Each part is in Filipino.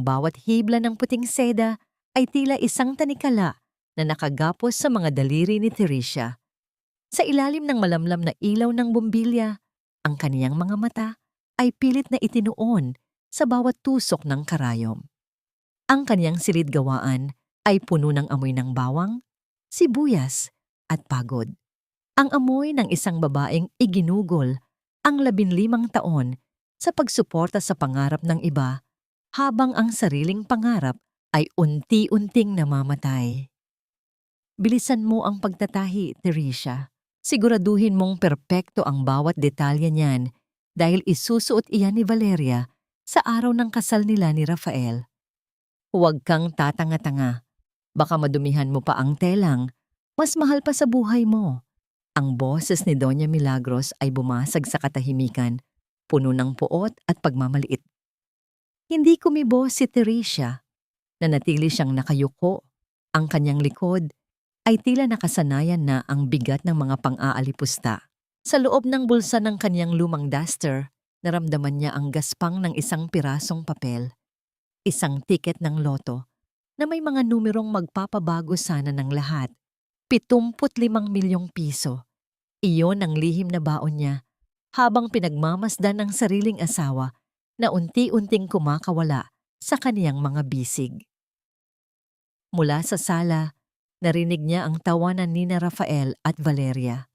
Ang bawat hibla ng puting seda ay tila isang tanikala na nakagapos sa mga daliri ni Teresia. Sa ilalim ng malamlam na ilaw ng bombilya, ang kaniyang mga mata ay pilit na itinuon sa bawat tusok ng karayom. Ang kaniyang silid-gawaan ay puno ng amoy ng bawang, sibuyas at pagod. Ang amoy ng isang babaeng iginugol ang 15 taon sa pagsuporta sa pangarap ng iba habang ang sariling pangarap ay unti-unting namamatay. Bilisan mo ang pagtatahi, Teresia. Siguraduhin mong perpekto ang bawat detalye niyan dahil isusuot iyan ni Valeria sa araw ng kasal nila ni Rafael. Huwag kang tatanga-tanga. Baka madumihan mo pa ang telang. Mas mahal pa sa buhay mo. Ang boses ni Doña Milagros ay bumasag sa katahimikan, puno ng puot at pagmamaliit. Hindi kumibo si Teresia. Nanatili siyang nakayuko. Ang kanyang likod ay tila nakasanayan na ang bigat ng mga pang-aalipusta. Sa loob ng bulsa ng kanyang lumang duster, naramdaman niya ang gaspang ng isang pirasong papel. Isang tiket ng loto na may mga numerong magpapabago sana ng lahat. 75 milyong piso. Iyon ang lihim na baon niya habang pinagmamasdan ng sariling asawa na unti-unting kumakawala sa kaniyang mga bisig. Mula sa sala, narinig niya ang tawanan ni Rafael at Valeria.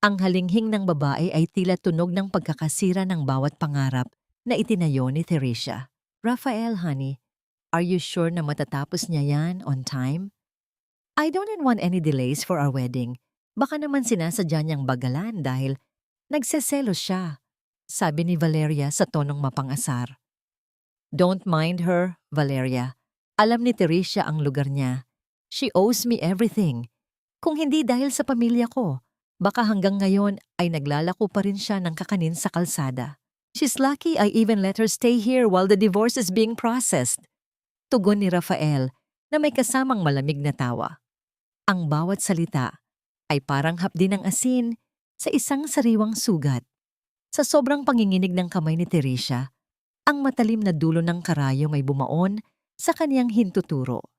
Ang halinghing ng babae ay tila tunog ng pagkakasira ng bawat pangarap na itinayo ni Teresia. Rafael, honey, are you sure na matatapos niya yan on time? I don't want any delays for our wedding. Baka naman sinasadya niyang bagalan dahil nagseselos siya, sabi ni Valeria sa tonong mapang-asar. Don't mind her, Valeria. Alam ni Teresia ang lugar niya. She owes me everything. Kung hindi dahil sa pamilya ko, baka hanggang ngayon ay naglalako pa rin siya ng kakanin sa kalsada. She's lucky I even let her stay here while the divorce is being processed. Tugon ni Rafael na may kasamang malamig na tawa. Ang bawat salita ay parang hapdi ng asin sa isang sariwang sugat. Sa sobrang panginginig ng kamay ni Teresia, ang matalim na dulo ng karayom ay bumaon sa kaniyang hintuturo.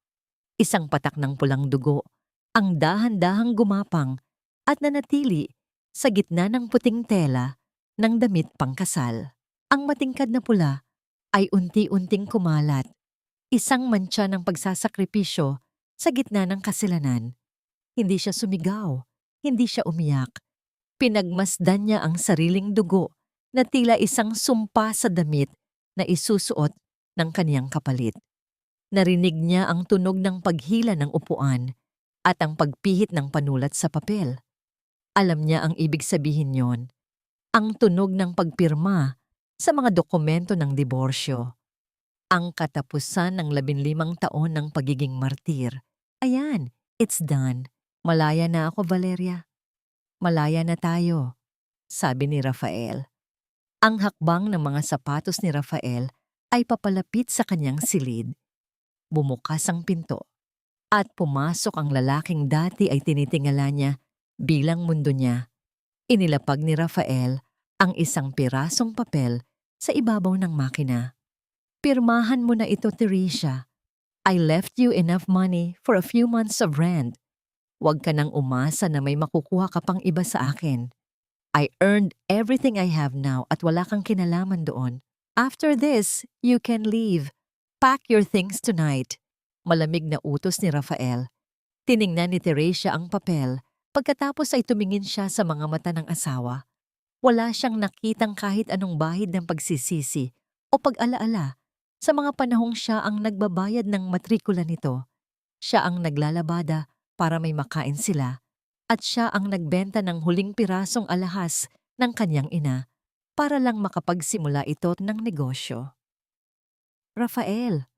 Isang patak ng pulang dugo, ang dahan-dahang gumapang at nanatili sa gitna ng puting tela ng damit pangkasal. Ang matingkad na pula ay unti-unting kumalat, isang mantsa ng pagsasakripisyo sa gitna ng kasilanan. Hindi siya sumigaw, hindi siya umiyak. Pinagmasdan niya ang sariling dugo na tila isang sumpa sa damit na isusuot ng kaniyang kapalit. Narinig niya ang tunog ng paghila ng upuan at ang pagpihit ng panulat sa papel. Alam niya ang ibig sabihin yon, ang tunog ng pagpirma sa mga dokumento ng diborsyo. Ang katapusan ng 15 taon ng pagiging martir. Ayan, it's done. Malaya na ako, Valeria. Malaya na tayo, sabi ni Rafael. Ang hakbang ng mga sapatos ni Rafael ay papalapit sa kanyang silid. Bumukas ang pinto at pumasok ang lalaking dati ay tinitingala niya bilang mundo niya. Inilapag ni Rafael ang isang pirasong papel sa ibabaw ng makina. Pirmahan mo na ito, Teresia. I left you enough money for a few months of rent. Huwag ka nang umasa na may makukuha ka pang iba sa akin. I earned everything I have now at wala kang kinalaman doon. After this, you can leave. Pack your things tonight. Malamig na utos ni Rafael. Tiningnan ni Teresia ang papel pagkatapos ay tumingin siya sa mga mata ng asawa. Wala siyang nakitang kahit anong bahid ng pagsisisi o pag-alaala sa mga panahong siya ang nagbabayad ng matrikula nito. Siya ang naglalabada para may makain sila at siya ang nagbenta ng huling pirasong alahas ng kanyang ina para lang makapagsimula ito ng negosyo. Rafael,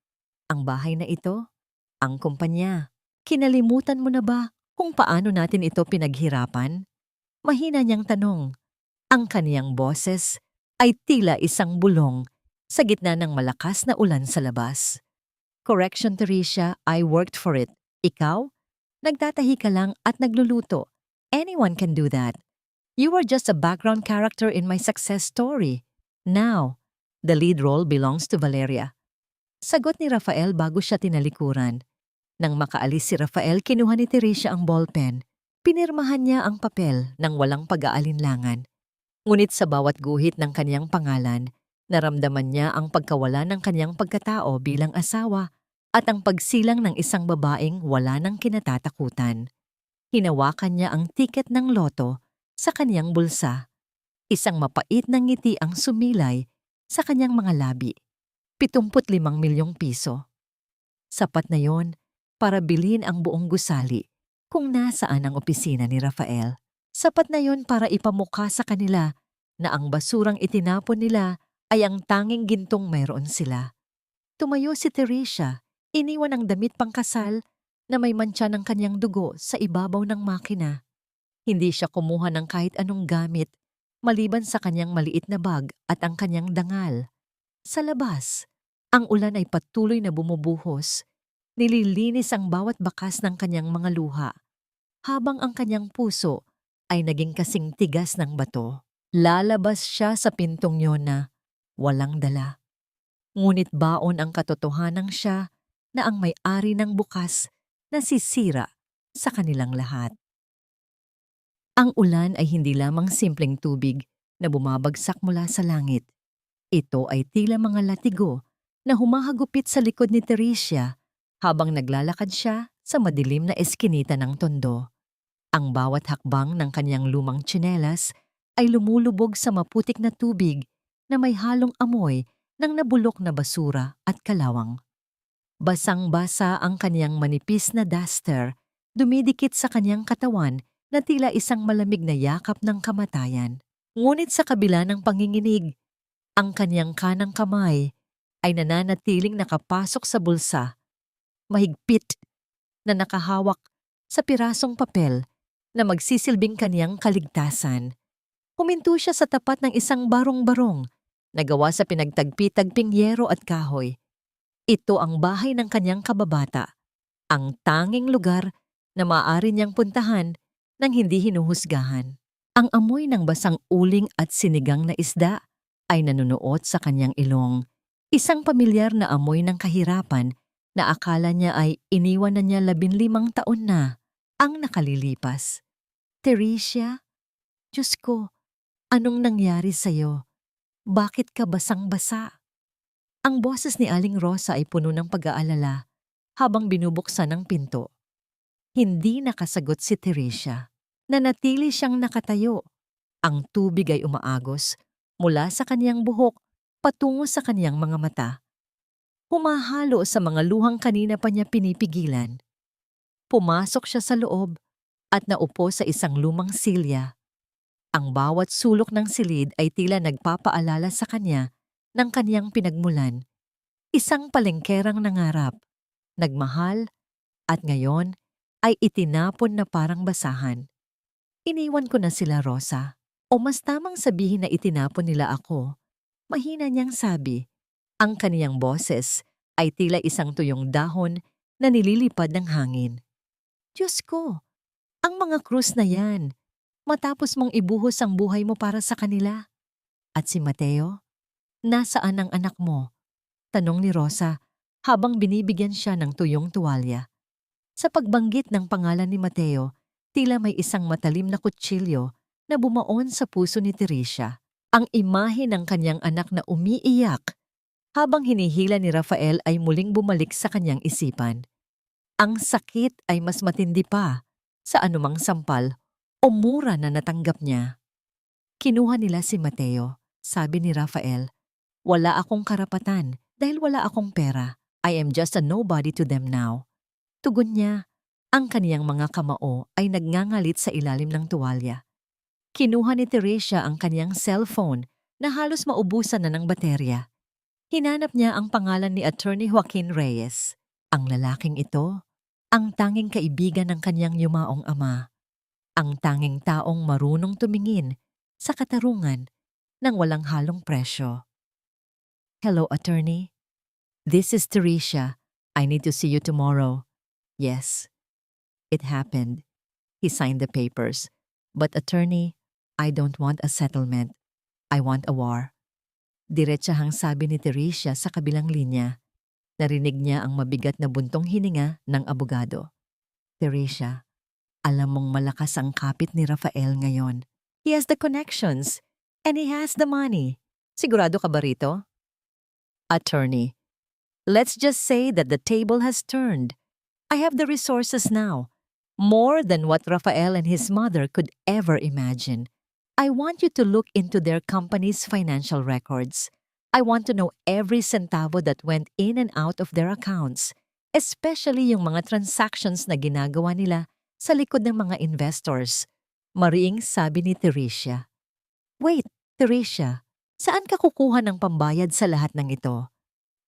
ang bahay na ito, ang kumpanya, kinalimutan mo na ba kung paano natin ito pinaghirapan? Mahina niyang tanong. Ang kaniyang boses ay tila isang bulong sa gitna ng malakas na ulan sa labas. Correction, Teresia, I worked for it. Ikaw? Nagtatahi ka lang at nagluluto. Anyone can do that. You are just a background character in my success story. Now, the lead role belongs to Valeria. Sagot ni Rafael bago siya tinalikuran. Nang makaalis si Rafael, kinuha ni Teresia ang ballpen. Pinirmahan niya ang papel nang walang pag-aalinlangan. Ngunit sa bawat guhit ng kaniyang pangalan, naramdaman niya ang pagkawala ng kaniyang pagkatao bilang asawa at ang pagsilang ng isang babaeng wala ng kinatatakutan. Hinawakan niya ang tiket ng loto sa kaniyang bulsa. Isang mapait na ngiti ang sumilay sa kaniyang mga labi. 75 milyong piso. Sapat na yon para bilhin ang buong gusali kung nasaan ang opisina ni Rafael. Sapat na yon para ipamukha sa kanila na ang basurang itinapon nila ay ang tanging gintong mayroon sila. Tumayo si Teresia, iniwan ang damit pangkasal na may mantsa ng kanyang dugo sa ibabaw ng makina. Hindi siya kumuha ng kahit anong gamit maliban sa kanyang maliit na bag at ang kanyang dangal. Sa labas, ang ulan ay patuloy na bumubuhos. Nililinis ang bawat bakas ng kanyang mga luha, habang ang kanyang puso ay naging kasing tigas ng bato. Lalabas siya sa pintong yon na walang dala. Ngunit baon ang katotohanan siya na ang may-ari ng bukas na sisira sa kanilang lahat. Ang ulan ay hindi lamang simpleng tubig na bumabagsak mula sa langit. Ito ay tila mga latigo na humahagupit sa likod ni Teresia habang naglalakad siya sa madilim na eskinita ng tondo. Ang bawat hakbang ng kanyang lumang tsinelas ay lumulubog sa maputik na tubig na may halong amoy ng nabulok na basura at kalawang. Basang-basa ang kanyang manipis na duster, dumidikit sa kanyang katawan na tila isang malamig na yakap ng kamatayan. Ngunit sa kabila ng panginginig, ang kanyang kanang kamay ay nananatiling nakapasok sa bulsa, mahigpit na nakahawak sa pirasong papel na magsisilbing kaniyang kaligtasan. Huminto siya sa tapat ng isang barong-barong na gawa sa pinagtagpi-tagping yero at kahoy. Ito ang bahay ng kanyang kababata, ang tanging lugar na maaari niyang puntahan nang hindi hinuhusgahan. Ang amoy ng basang uling at sinigang na isda ay nanunuot sa kanyang ilong. Isang pamilyar na amoy ng kahirapan na akala niya ay iniwan na niya 15 taon na ang nakalilipas. Teresia, Diyos ko, anong nangyari sa'yo? Bakit ka basang-basa? Ang boses ni Aling Rosa ay puno ng pag-aalala habang binubuksan ang pinto. Hindi nakasagot si Teresia. Nanatili siyang nakatayo. Ang tubig ay umaagos mula sa kaniyang buhok patungo sa kaniyang mga mata. Humahalo sa mga luhang kanina pa niya pinipigilan. Pumasok siya sa loob at naupo sa isang lumang silya. Ang bawat sulok ng silid ay tila nagpapaalala sa kanya ng kaniyang pinagmulan. Isang palengkerang nangarap, nagmahal, at ngayon ay itinapon na parang basahan. Iniwan ko na sila, Rosa. O mas tamang sabihin na itinapon nila ako. Mahina niyang sabi. Ang kaniyang boses ay tila isang tuyong dahon na nililipad ng hangin. Diyos ko, ang mga krus na yan, matapos mong ibuhos ang buhay mo para sa kanila. At si Mateo? Nasaan ang anak mo? Tanong ni Rosa habang binibigyan siya ng tuyong tuwalya. Sa pagbanggit ng pangalan ni Mateo, tila may isang matalim na kutsilyo na bumaon sa puso ni Teresia. Ang imahe ng kanyang anak na umiiyak habang hinihila ni Rafael ay muling bumalik sa kanyang isipan. Ang sakit ay mas matindi pa sa anumang sampal o mura na natanggap niya. Kinuha nila si Mateo, sabi ni Rafael. Wala akong karapatan dahil wala akong pera. I am just a nobody to them now. Tugon niya. Ang kaniyang mga kamao ay nagngangalit sa ilalim ng tuwalya. Kinuha ni Teresia ang kaniyang cellphone na halos maubusan na ng baterya. Hinanap niya ang pangalan ni Attorney Joaquin Reyes. Ang lalaking ito, ang tanging kaibigan ng kaniyang yumaong ama. Ang tanging taong marunong tumingin sa katarungan ng walang halong presyo. Hello, Attorney. This is Teresia. I need to see you tomorrow. Yes. It happened. He signed the papers. But attorney, I don't want a settlement. I want a war. Diretsahang sabi ni Teresia sa kabilang linya. Narinig niya ang mabigat na buntong hininga ng abogado. Teresia, alam mong malakas ang kapit ni Rafael ngayon. He has the connections and he has the money. Sigurado ka ba rito? Attorney, let's just say that the table has turned. I have the resources now, more than what Rafael and his mother could ever imagine. I want you to look into their company's financial records. I want to know every centavo that went in and out of their accounts, especially yung mga transactions na ginagawa nila sa likod ng mga investors. Mariing sabi ni Teresia. Wait, Teresia, saan ka kukuha ng pambayad sa lahat ng ito?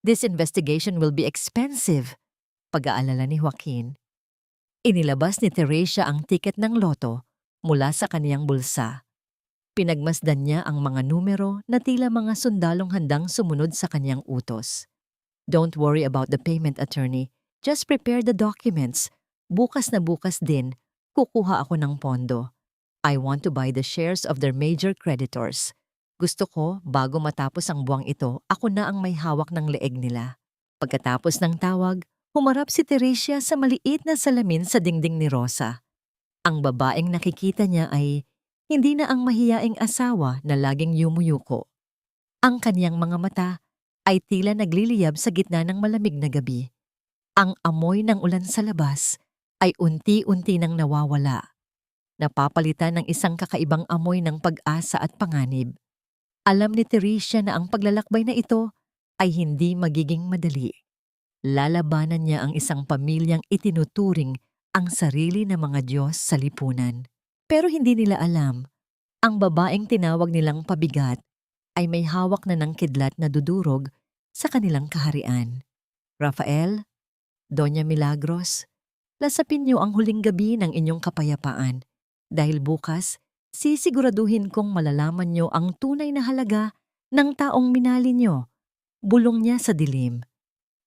This investigation will be expensive, pag-aalala ni Joaquin. Inilabas ni Teresia ang tiket ng loto mula sa kaniyang bulsa. Pinagmasdan niya ang mga numero na tila mga sundalong handang sumunod sa kaniyang utos. Don't worry about the payment, attorney. Just prepare the documents. Bukas na bukas din, kukuha ako ng pondo. I want to buy the shares of their major creditors. Gusto ko, bago matapos ang buwang ito, ako na ang may hawak ng leeg nila. Pagkatapos ng tawag, humarap si Teresia sa maliit na salamin sa dingding ni Rosa. Ang babaeng nakikita niya ay hindi na ang mahiyaing asawa na laging yumuyuko. Ang kaniyang mga mata ay tila nagliliyab sa gitna ng malamig na gabi. Ang amoy ng ulan sa labas ay unti-unti nang nawawala. Napapalitan ng isang kakaibang amoy ng pag-asa at panganib. Alam ni Teresia na ang paglalakbay na ito ay hindi magiging madali. Lalabanan niya ang isang pamilyang itinuturing ang sarili ng mga Diyos sa lipunan. Pero hindi nila alam, ang babaeng tinawag nilang pabigat ay may hawak na ng kidlat na dudurog sa kanilang kaharian. Rafael, Doña Milagros, lasapin niyo ang huling gabi ng inyong kapayapaan. Dahil bukas, sisiguraduhin kong malalaman niyo ang tunay na halaga ng taong minali niyo. Bulong niya sa dilim.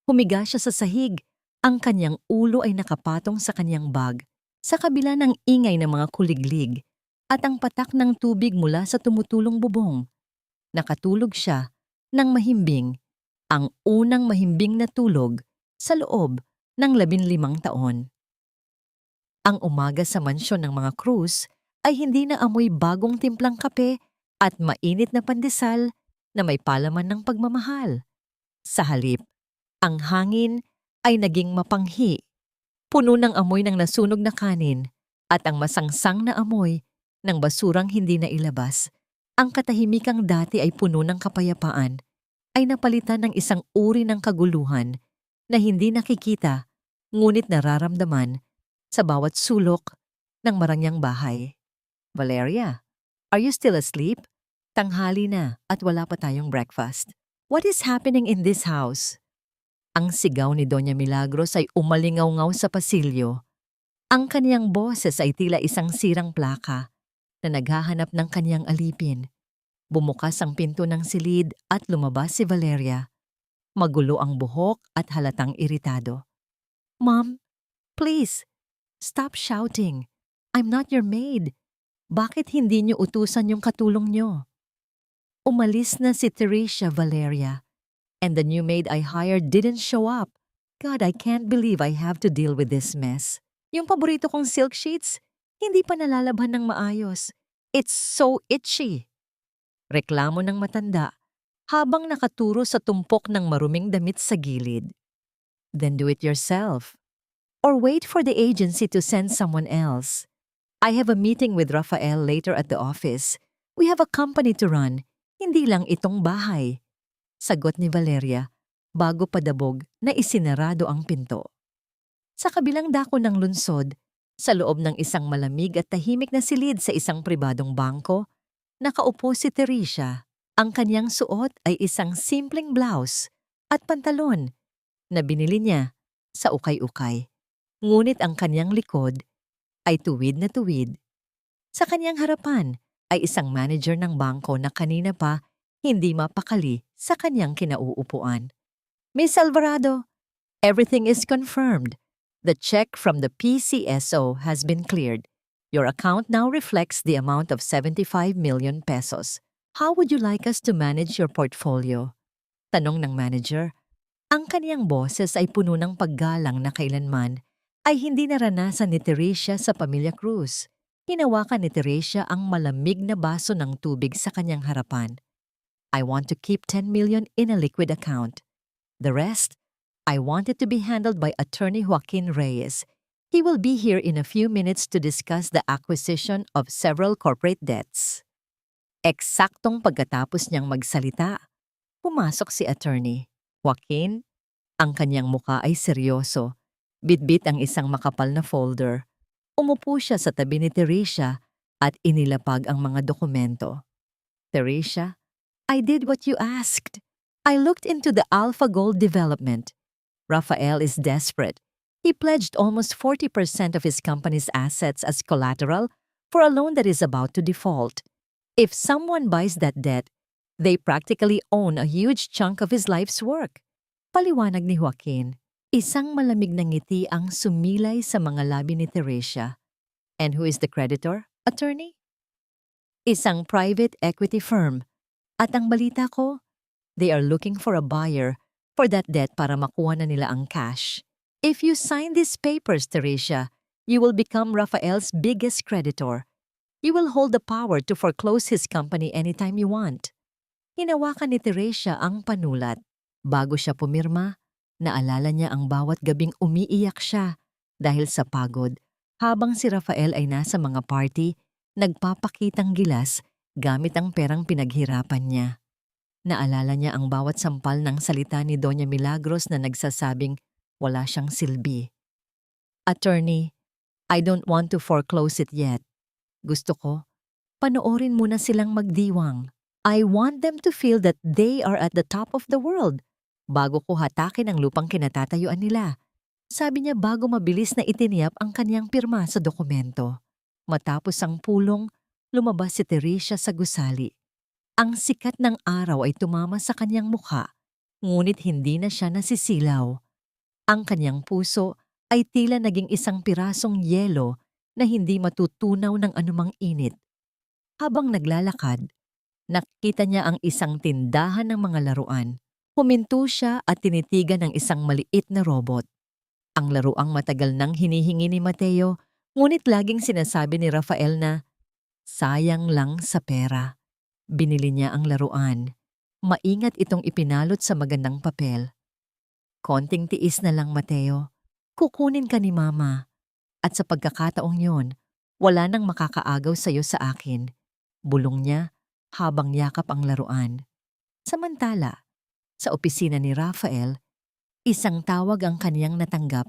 Humiga siya sa sahig. Ang kanyang ulo ay nakapatong sa kanyang bag, sa kabila ng ingay ng mga kuliglig, at ang patak ng tubig mula sa tumutulong bubong. Nakatulog siya ng mahimbing, ang unang mahimbing na tulog sa loob ng 15 taon. Ang umaga sa mansyon ng mga Cruz ay hindi na amoy bagong timplang kape at mainit na pandesal na may palaman ng pagmamahal. Sa halip, ang hangin ay naging mapanghi, puno ng amoy ng nasunog na kanin at ang masangsang na amoy ng basurang hindi na ilabas. Ang katahimikang dati ay puno ng kapayapaan ay napalitan ng isang uri ng kaguluhan na hindi nakikita ngunit nararamdaman sa bawat sulok ng marangyang bahay. Valeria, are you still asleep? Tanghali na at wala pa tayong breakfast. What is happening in this house? Ang sigaw ni Doña Milagros ay umalingaw-ngaw sa pasilyo. Ang kaniyang boses ay tila isang sirang plaka na naghahanap ng kaniyang alipin. Bumukas ang pinto ng silid at lumabas si Valeria. Magulo ang buhok at halatang iritado. Mom, please, stop shouting. I'm not your maid. Bakit hindi niyo utusan yung katulong niyo? Umalis na si Teresia, Valeria. And the new maid I hired didn't show up. God, I can't believe I have to deal with this mess. Yung paborito kong silk sheets, hindi pa nalalabhan ng maayos. It's so itchy. Reklamo ng matanda habang nakaturo sa tumpok ng maruming damit sa gilid. Then do it yourself. Or wait for the agency to send someone else. I have a meeting with Rafael later at the office. We have a company to run, hindi lang itong bahay. Sagot ni Valeria bago padabog na isinarado ang pinto. Sa kabilang dako ng lunsod, sa loob ng isang malamig at tahimik na silid sa isang pribadong bangko, nakaupo si Teresia. Ang kanyang suot ay isang simpleng blouse at pantalon na binili niya sa ukay-ukay. Ngunit ang kanyang likod ay tuwid na tuwid. Sa kanyang harapan ay isang manager ng bangko na kanina pa hindi mapakali sa kanyang kinauupuan. Miss Alvarado, everything is confirmed. The check from the PCSO has been cleared. Your account now reflects the amount of 75 million pesos. How would you like us to manage your portfolio? Tanong ng manager. Ang kaniyang boses ay puno ng paggalang na kailanman ay hindi naranasan ni Teresia sa Pamilya Cruz. Hinawakan ni Teresia ang malamig na baso ng tubig sa kanyang harapan. I want to keep 10 million in a liquid account. The rest, I want it to be handled by Attorney Joaquin Reyes. He will be here in a few minutes to discuss the acquisition of several corporate debts. Eksaktong pagkatapos niyang magsalita, pumasok si Attorney Joaquin. Ang kanyang muka ay seryoso. Bitbit ang isang makapal na folder. Umupo siya sa tabi ni Teresia at inilapag ang mga dokumento. Teresia, I did what you asked. I looked into the Alpha Gold development. Rafael is desperate. He pledged almost 40% of his company's assets as collateral for a loan that is about to default. If someone buys that debt, they practically own a huge chunk of his life's work. Paliwanag ni Joaquin, isang malamig na ngiti ang sumilay sa mga labi ni Teresia. And who is the creditor, attorney? Isang private equity firm. At ang balita ko, they are looking for a buyer for that debt para makuha na nila ang cash. If you sign these papers, Teresia, you will become Rafael's biggest creditor. You will hold the power to foreclose his company anytime you want. Hinawakan ni Teresia ang panulat. Bago siya pumirma, naalala niya ang bawat gabing umiiyak siya dahil sa pagod habang si Rafael ay nasa mga party, nagpapakitang gilas gamit ang perang pinaghirapan niya. Naalala niya ang bawat sampal ng salita ni Doña Milagros na nagsasabing wala siyang silbi. Attorney, I don't want to foreclose it yet. Gusto ko, panoorin muna silang magdiwang. I want them to feel that they are at the top of the world bago ko hatakin ang lupang kinatatayuan nila. Sabi niya bago mabilis na itiniyap ang kanyang pirma sa dokumento. Matapos ang pulong, lumabas si Teresia sa gusali. Ang sikat ng araw ay tumama sa kanyang mukha, ngunit hindi na siya nasisilaw. Ang kanyang puso ay tila naging isang pirasong yelo na hindi matutunaw ng anumang init. Habang naglalakad, nakita niya ang isang tindahan ng mga laruan. Huminto siya at tinitigan ng isang maliit na robot. Ang laruang matagal nang hinihingi ni Mateo, ngunit laging sinasabi ni Rafael na, sayang lang sa pera. Binili niya ang laruan. Maingat itong ipinalot sa magandang papel. Konting tiis na lang, Mateo. Kukunin ka ni Mama. At sa pagkakataong yon, wala nang makakaagaw sa'yo sa akin. Bulong niya habang yakap ang laruan. Samantala, sa opisina ni Rafael, isang tawag ang kaniyang natanggap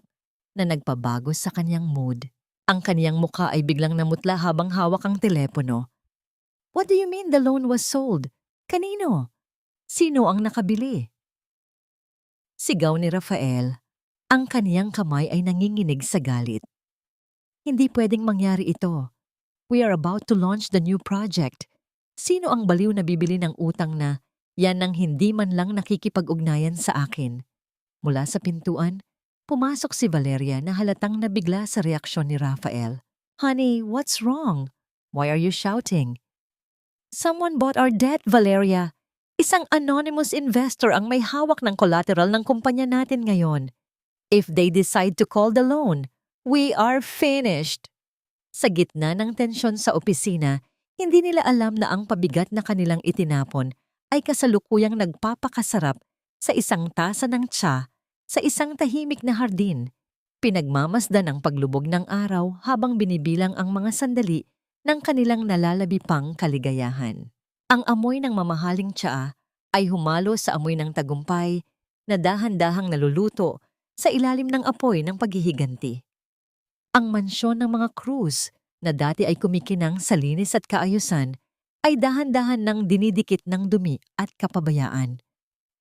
na nagpabago sa kaniyang mood. Ang kaniyang mukha ay biglang namutla habang hawak ang telepono. What do you mean the loan was sold? Kanino? Sino ang nakabili? Sigaw ni Rafael. Ang kaniyang kamay ay nanginginig sa galit. Hindi pwedeng mangyari ito. We are about to launch the new project. Sino ang baliw na bibili ng utang na yan ang hindi man lang nakikipag-ugnayan sa akin? Mula sa pintuan, pumasok si Valeria na halatang nabigla sa reaksyon ni Rafael. Honey, what's wrong? Why are you shouting? Someone bought our debt, Valeria. Isang anonymous investor ang may hawak ng collateral ng kumpanya natin ngayon. If they decide to call the loan, we are finished. Sa gitna ng tensyon sa opisina, hindi nila alam na ang pabigat na kanilang itinapon ay kasalukuyang nagpapakasarap sa isang tasa ng tsa sa isang tahimik na hardin. Pinagmamasdan ang paglubog ng araw habang binibilang ang mga sandali ng kanilang nalalabi pang kaligayahan. Ang amoy ng mamahaling tsaa ay humalo sa amoy ng tagumpay na dahan-dahang naluluto sa ilalim ng apoy ng paghihiganti. Ang mansyon ng mga Cruz na dati ay kumikinang sa linis at kaayusan ay dahan-dahan nang dinidikit ng dumi at kapabayaan.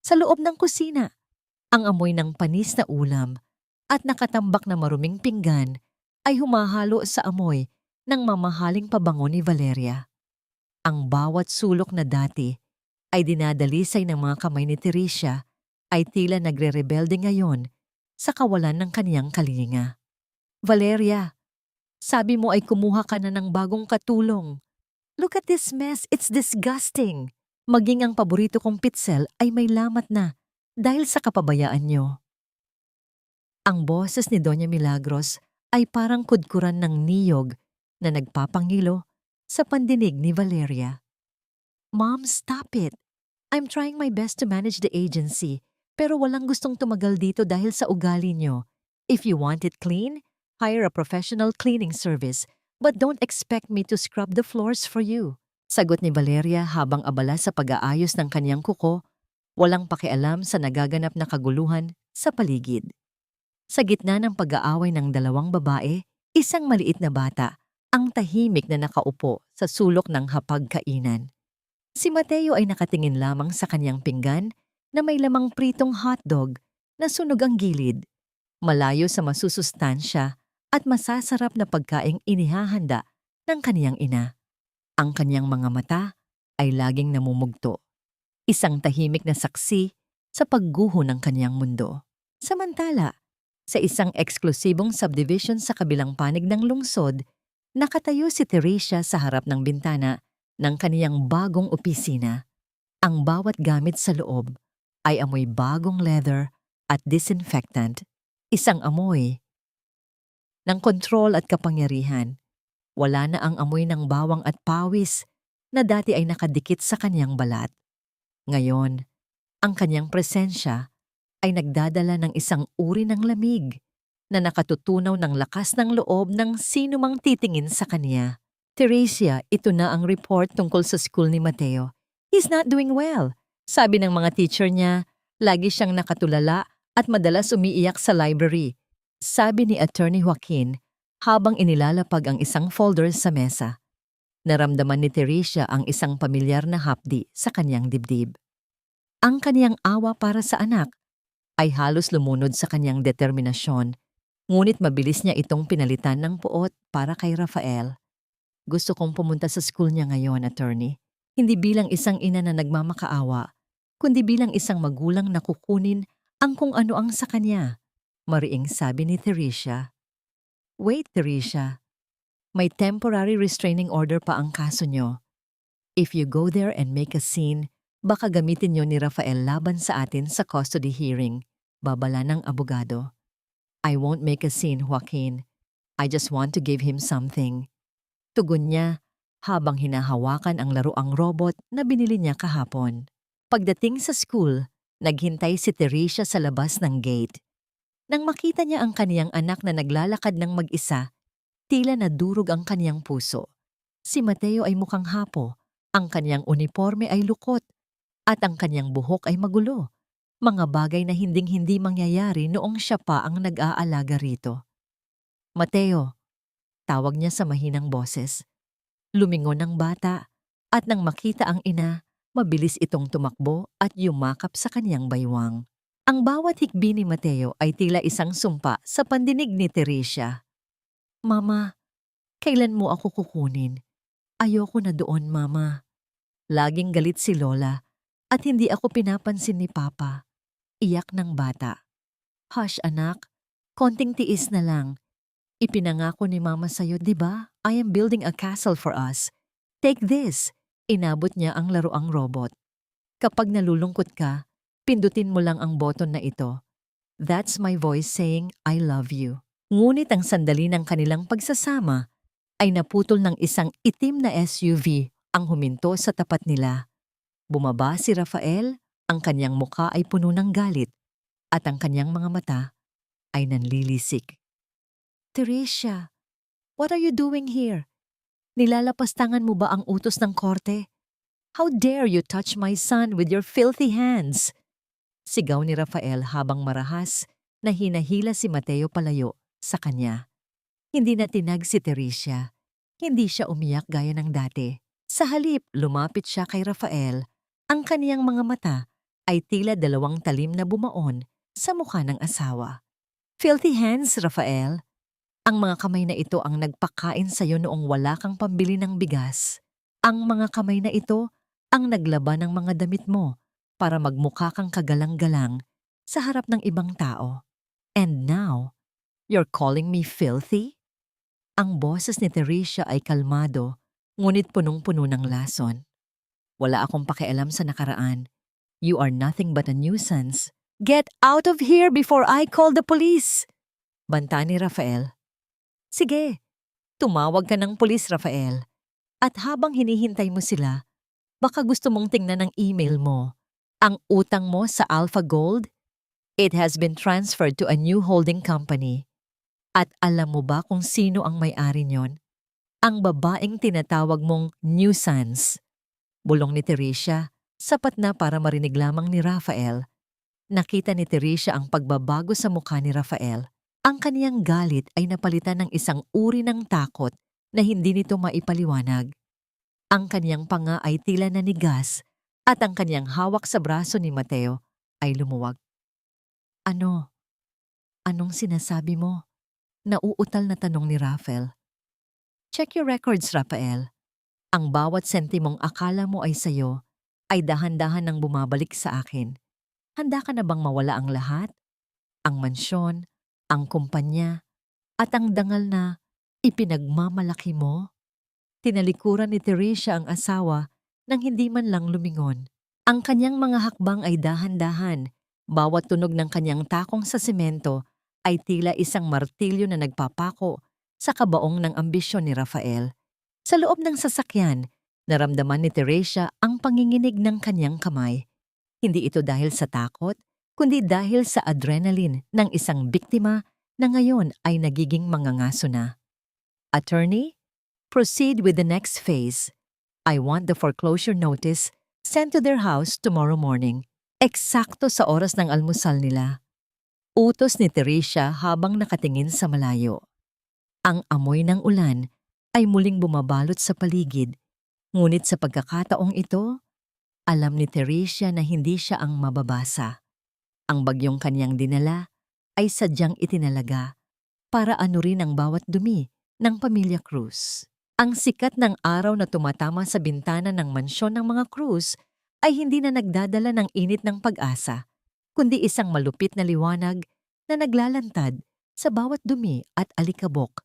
Sa loob ng kusina, ang amoy ng panis na ulam at nakatambak na maruming pinggan ay humahalo sa amoy ng mamahaling pabango ni Valeria. Ang bawat sulok na dati ay dinadalisay ng mga kamay ni Teresia ay tila nagre-rebelde ngayon sa kawalan ng kaniyang kalinga. Valeria, sabi mo ay kumuha ka na ng bagong katulong. Look at this mess, it's disgusting. Maging ang paborito kong pitsel ay may lamat na. dahil sa kapabayaan nyo. Ang boses ni Doña Milagros ay parang kudkuran ng niyog na nagpapangilo sa pandinig ni Valeria. Mom, stop it. I'm trying my best to manage the agency, pero walang gustong tumagal dito dahil sa ugali nyo. If you want it clean, hire a professional cleaning service, but don't expect me to scrub the floors for you. Sagot ni Valeria habang abala sa pag-aayos ng kanyang kuko, walang pakialam sa nagaganap na kaguluhan sa paligid. Sa gitna ng pag-aaway ng dalawang babae, isang maliit na bata ang tahimik na nakaupo sa sulok ng hapagkainan. Si Mateo ay nakatingin lamang sa kanyang pinggan na may lamang pritong hotdog na sunog ang gilid, malayo sa masusustansya at masasarap na pagkaing inihahanda ng kaniyang ina. Ang kaniyang mga mata ay laging namumugto, isang tahimik na saksi sa pagguho ng kaniyang mundo. Samantala, sa isang eksklusibong subdivision sa kabilang panig ng lungsod, nakatayo si Teresia sa harap ng bintana ng kaniyang bagong opisina. Ang bawat gamit sa loob ay amoy bagong leather at disinfectant, isang amoy ng kontrol at kapangyarihan. Wala na ang amoy ng bawang at pawis na dati ay nakadikit sa kaniyang balat. Ngayon, ang kaniyang presensya ay nagdadala ng isang uri ng lamig na nakatutunaw ng lakas ng loob ng sino mang titingin sa kaniya. Teresia, ito na ang report tungkol sa school ni Mateo. He's not doing well. Sabi ng mga teacher niya, lagi siyang nakatulala at madalas umiiyak sa library. Sabi ni Attorney Joaquin habang inilalapag ang isang folder sa mesa. Naramdaman ni Teresia ang isang pamilyar na hapdi sa kanyang dibdib. Ang kaniyang awa para sa anak ay halos lumunod sa kanyang determinasyon, ngunit mabilis niya itong pinalitan ng puot para kay Rafael. Gusto kong pumunta sa school niya ngayon, attorney. Hindi bilang isang ina na nagmamakaawa, kundi bilang isang magulang na kukunin ang kung ano ang sa kanya, mariing sabi ni Teresia. Wait, Teresia. May temporary restraining order pa ang kaso niyo. If you go there and make a scene, baka gamitin niyo ni Rafael laban sa atin sa custody hearing, babala ng abogado. I won't make a scene, Joaquin. I just want to give him something. Tugon niya habang hinahawakan ang laruang robot na binili niya kahapon. Pagdating sa school, naghintay si Teresia sa labas ng gate. Nang makita niya ang kaniyang anak na naglalakad ng mag-isa, tila nadurog ang kaniyang puso. Si Mateo ay mukhang hapo, ang kaniyang uniforme ay lukot, at ang kaniyang buhok ay magulo. Mga bagay na hinding-hindi mangyayari noong siya pa ang nag-aalaga rito. Mateo, tawag niya sa mahinang boses. Lumingon ang bata, at nang makita ang ina, mabilis itong tumakbo at yumakap sa kaniyang baywang. Ang bawat hikbi ni Mateo ay tila isang sumpa sa pandinig ni Teresia. Mama, kailan mo ako kukunin? Ayoko na doon, Mama. Laging galit si Lola at hindi ako pinapansin ni Papa. Iyak ng bata. Hush, anak. Konting tiis na lang. Ipinangako ni Mama sa'yo, di ba? I am building a castle for us. Take this. Inabot niya ang laruang robot. Kapag nalulungkot ka, pindutin mo lang ang button na ito. That's my voice saying, I love you. Ngunit ang sandali ng kanilang pagsasama ay naputol ng isang itim na SUV ang huminto sa tapat nila. Bumaba si Rafael, ang kanyang muka ay puno ng galit at ang kanyang mga mata ay nanlilisik. Teresia, what are you doing here? Nilalapastangan mo ba ang utos ng korte? How dare you touch my son with your filthy hands? Sigaw ni Rafael habang marahas na hinahila si Mateo palayo sa kanya. Hindi na tinag si Teresia. Hindi siya umiyak gaya ng dati. Sa halip, lumapit siya kay Rafael. Ang kaniyang mga mata ay tila dalawang talim na bumaon sa mukha ng asawa. Filthy hands, Rafael. Ang mga kamay na ito ang nagpakain sa'yo noong wala kang pambili ng bigas. Ang mga kamay na ito ang naglaban ng mga damit mo para magmukha kang kagalang-galang sa harap ng ibang tao. And now, you're calling me filthy? Ang boses ni Teresia ay kalmado, ngunit punong-puno ng lason. Wala akong pakialam sa nakaraan. You are nothing but a nuisance. Get out of here before I call the police! Banta ni Rafael. Sige, tumawag ka ng pulis, Rafael. At habang hinihintay mo sila, baka gusto mong tingnan ang email mo. Ang utang mo sa Alpha Gold, it has been transferred to a new holding company. At alam mo ba kung sino ang may-ari niyon? Ang babaeng tinatawag mong nuisance. Bulong ni Teresia, sapat na para marinig lamang ni Rafael. Nakita ni Teresia ang pagbabago sa mukha ni Rafael. Ang kaniyang galit ay napalitan ng isang uri ng takot na hindi nito maipaliwanag. Ang kaniyang panga ay tila nanigas at ang kaniyang hawak sa braso ni Mateo ay lumuwag. Ano? Anong sinasabi mo? Nauutal na tanong ni Rafael. Check your records, Rafael. Ang bawat sentimong akala mo ay sayo ay dahan-dahan nang bumabalik sa akin. Handa ka na bang mawala ang lahat? Ang mansyon, ang kumpanya, at ang dangal na ipinagmamalaki mo? Tinalikuran ni Teresia ang asawa nang hindi man lang lumingon. Ang kanyang mga hakbang ay dahan-dahan. Bawat tunog ng kanyang takong sa semento ay tila isang martilyo na nagpapako sa kabaong ng ambisyon ni Rafael. Sa loob ng sasakyan, naramdaman ni Teresia ang panginginig ng kanyang kamay. Hindi ito dahil sa takot, kundi dahil sa adrenaline ng isang biktima na ngayon ay nagiging mangangaso na. Attorney, proceed with the next phase. I want the foreclosure notice sent to their house tomorrow morning. Eksakto sa oras ng almusal nila. Utos ni Teresia habang nakatingin sa malayo. Ang amoy ng ulan ay muling bumabalot sa paligid, ngunit sa pagkakataong ito, alam ni Teresia na hindi siya ang mababasa. Ang bagyong kanyang dinala ay sadyang itinalaga para anurin ang bawat dumi ng pamilya Cruz. Ang sikat ng araw na tumatama sa bintana ng mansyon ng mga Cruz ay hindi na nagdadala ng init ng pag-asa, kundi isang malupit na liwanag na naglalantad sa bawat dumi at alikabok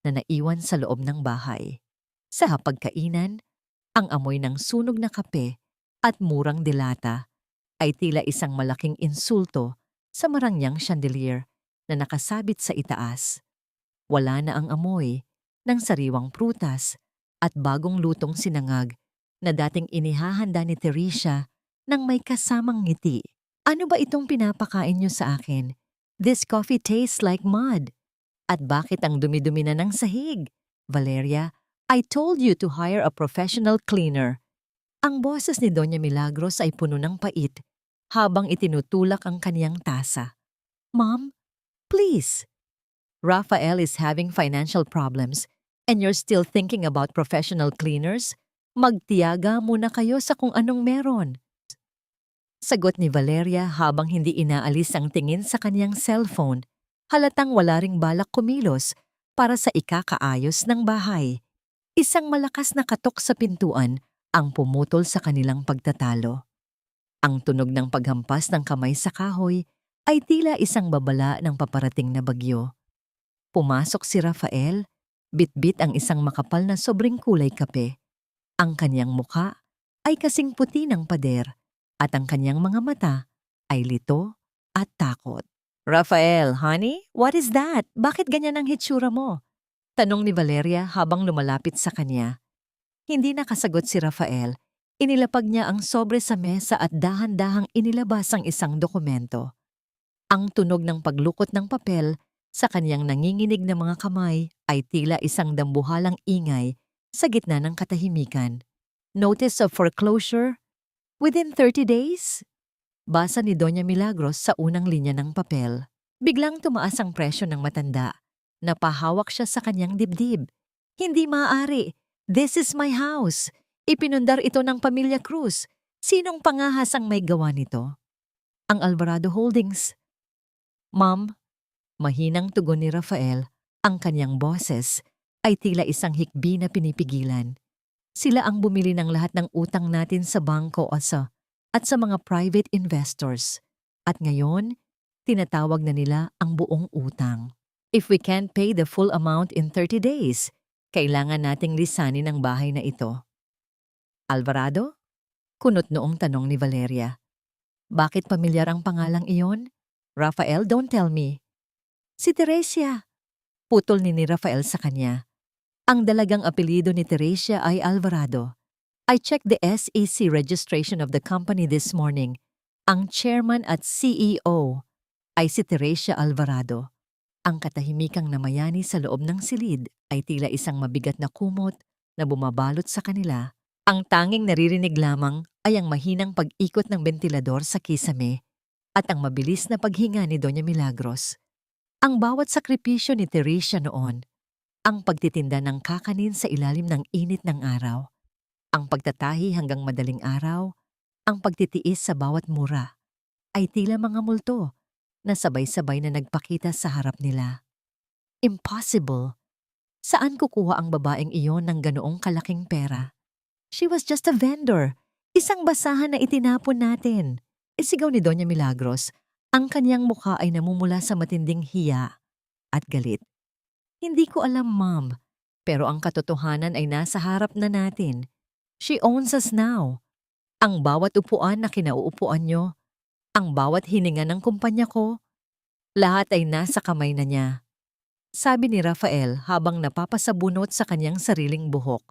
na naiwan sa loob ng bahay. Sa hapagkainan, ang amoy ng sunog na kape at murang delata ay tila isang malaking insulto sa marangyang chandelier na nakasabit sa itaas. Wala na ang amoy ng sariwang prutas at bagong lutong sinangag na dating inihahanda ni Teresia nang may kasamang ngiti. Ano ba itong pinapakain niyo sa akin? This coffee tastes like mud. At bakit ang dumi-dumi na ng sahig? Valeria, I told you to hire a professional cleaner. Ang boses ni Doña Milagros ay puno ng pait habang itinutulak ang kaniyang tasa. Mom, please. Rafael is having financial problems and you're still thinking about professional cleaners? Magtiyaga muna kayo sa kung anong meron. Sagot ni Valeria habang hindi inaalis ang tingin sa kaniyang cellphone. Halatang wala ring balak kumilos para sa ikakaayos ng bahay. Isang malakas na katok sa pintuan ang pumutol sa kanilang pagtatalo. Ang tunog ng paghampas ng kamay sa kahoy ay tila isang babala ng paparating na bagyo. Pumasok si Rafael, bitbit ang isang makapal na sobrang kulay kape. Ang kanyang muka ay kasing puti ng pader at ang kanyang mga mata ay lito at takot. Rafael, honey, what is that? Bakit ganyan ang hitsura mo? Tanong ni Valeria habang lumalapit sa kanya. Hindi nakasagot si Rafael. Inilapag niya ang sobre sa mesa at dahan-dahang inilabas ang isang dokumento. Ang tunog ng paglukot ng papel sa kanyang nanginginig na mga kamay ay tila isang dambuhalang ingay sa gitna ng katahimikan. Notice of foreclosure? Within 30 days? Basa ni Doña Milagros sa unang linya ng papel. Biglang tumaas ang presyo ng matanda. Napahawak siya sa kanyang dibdib. Hindi maaari. This is my house. Ipinundar ito ng pamilya Cruz. Sinong pangahas ang may gawa nito? Ang Alvarado Holdings. Ma'am, mahinang tugon ni Rafael, ang kanyang boses ay tila isang hikbi na pinipigilan. Sila ang bumili ng lahat ng utang natin sa bangko at sa mga private investors. At ngayon, tinatawag na nila ang buong utang. If we can't pay the full amount in 30 days, kailangan nating lisanin ang bahay na ito. Alvarado? Kunot noong tanong ni Valeria. Bakit pamilyar ang pangalang iyon? Rafael, don't tell me. Si Teresia. Putol ni Rafael sa kanya. Ang dalagang apelyido ni Teresia ay Alvarado. I checked the SEC registration of the company this morning. Ang chairman at CEO ay si Teresia Alvarado. Ang katahimikang namayani sa loob ng silid ay tila isang mabigat na kumot na bumabalot sa kanila. Ang tanging naririnig lamang ay ang mahinang pag-ikot ng bentilador sa kisame at ang mabilis na paghinga ni Doña Milagros. Ang bawat sakripisyo ni Teresia noon, ang pagtitinda ng kakanin sa ilalim ng init ng araw, ang pagtatahi hanggang madaling araw, ang pagtitiis sa bawat mura, ay tila mga multo na sabay-sabay na nagpakita sa harap nila. Impossible! Saan kukuha ang babaeng iyon ng ganoong kalaking pera? She was just a vendor. Isang basahan na itinapon natin. Isigaw ni Doña Milagros, ang kanyang mukha ay namumula sa matinding hiya at galit. Hindi ko alam, Ma'am, pero ang katotohanan ay nasa harap na natin. She owns us now. Ang bawat upuan na kinauupuan nyo, ang bawat hininga ng kumpanya ko, lahat ay nasa kamay na niya. Sabi ni Rafael habang napapasabunot sa kanyang sariling buhok.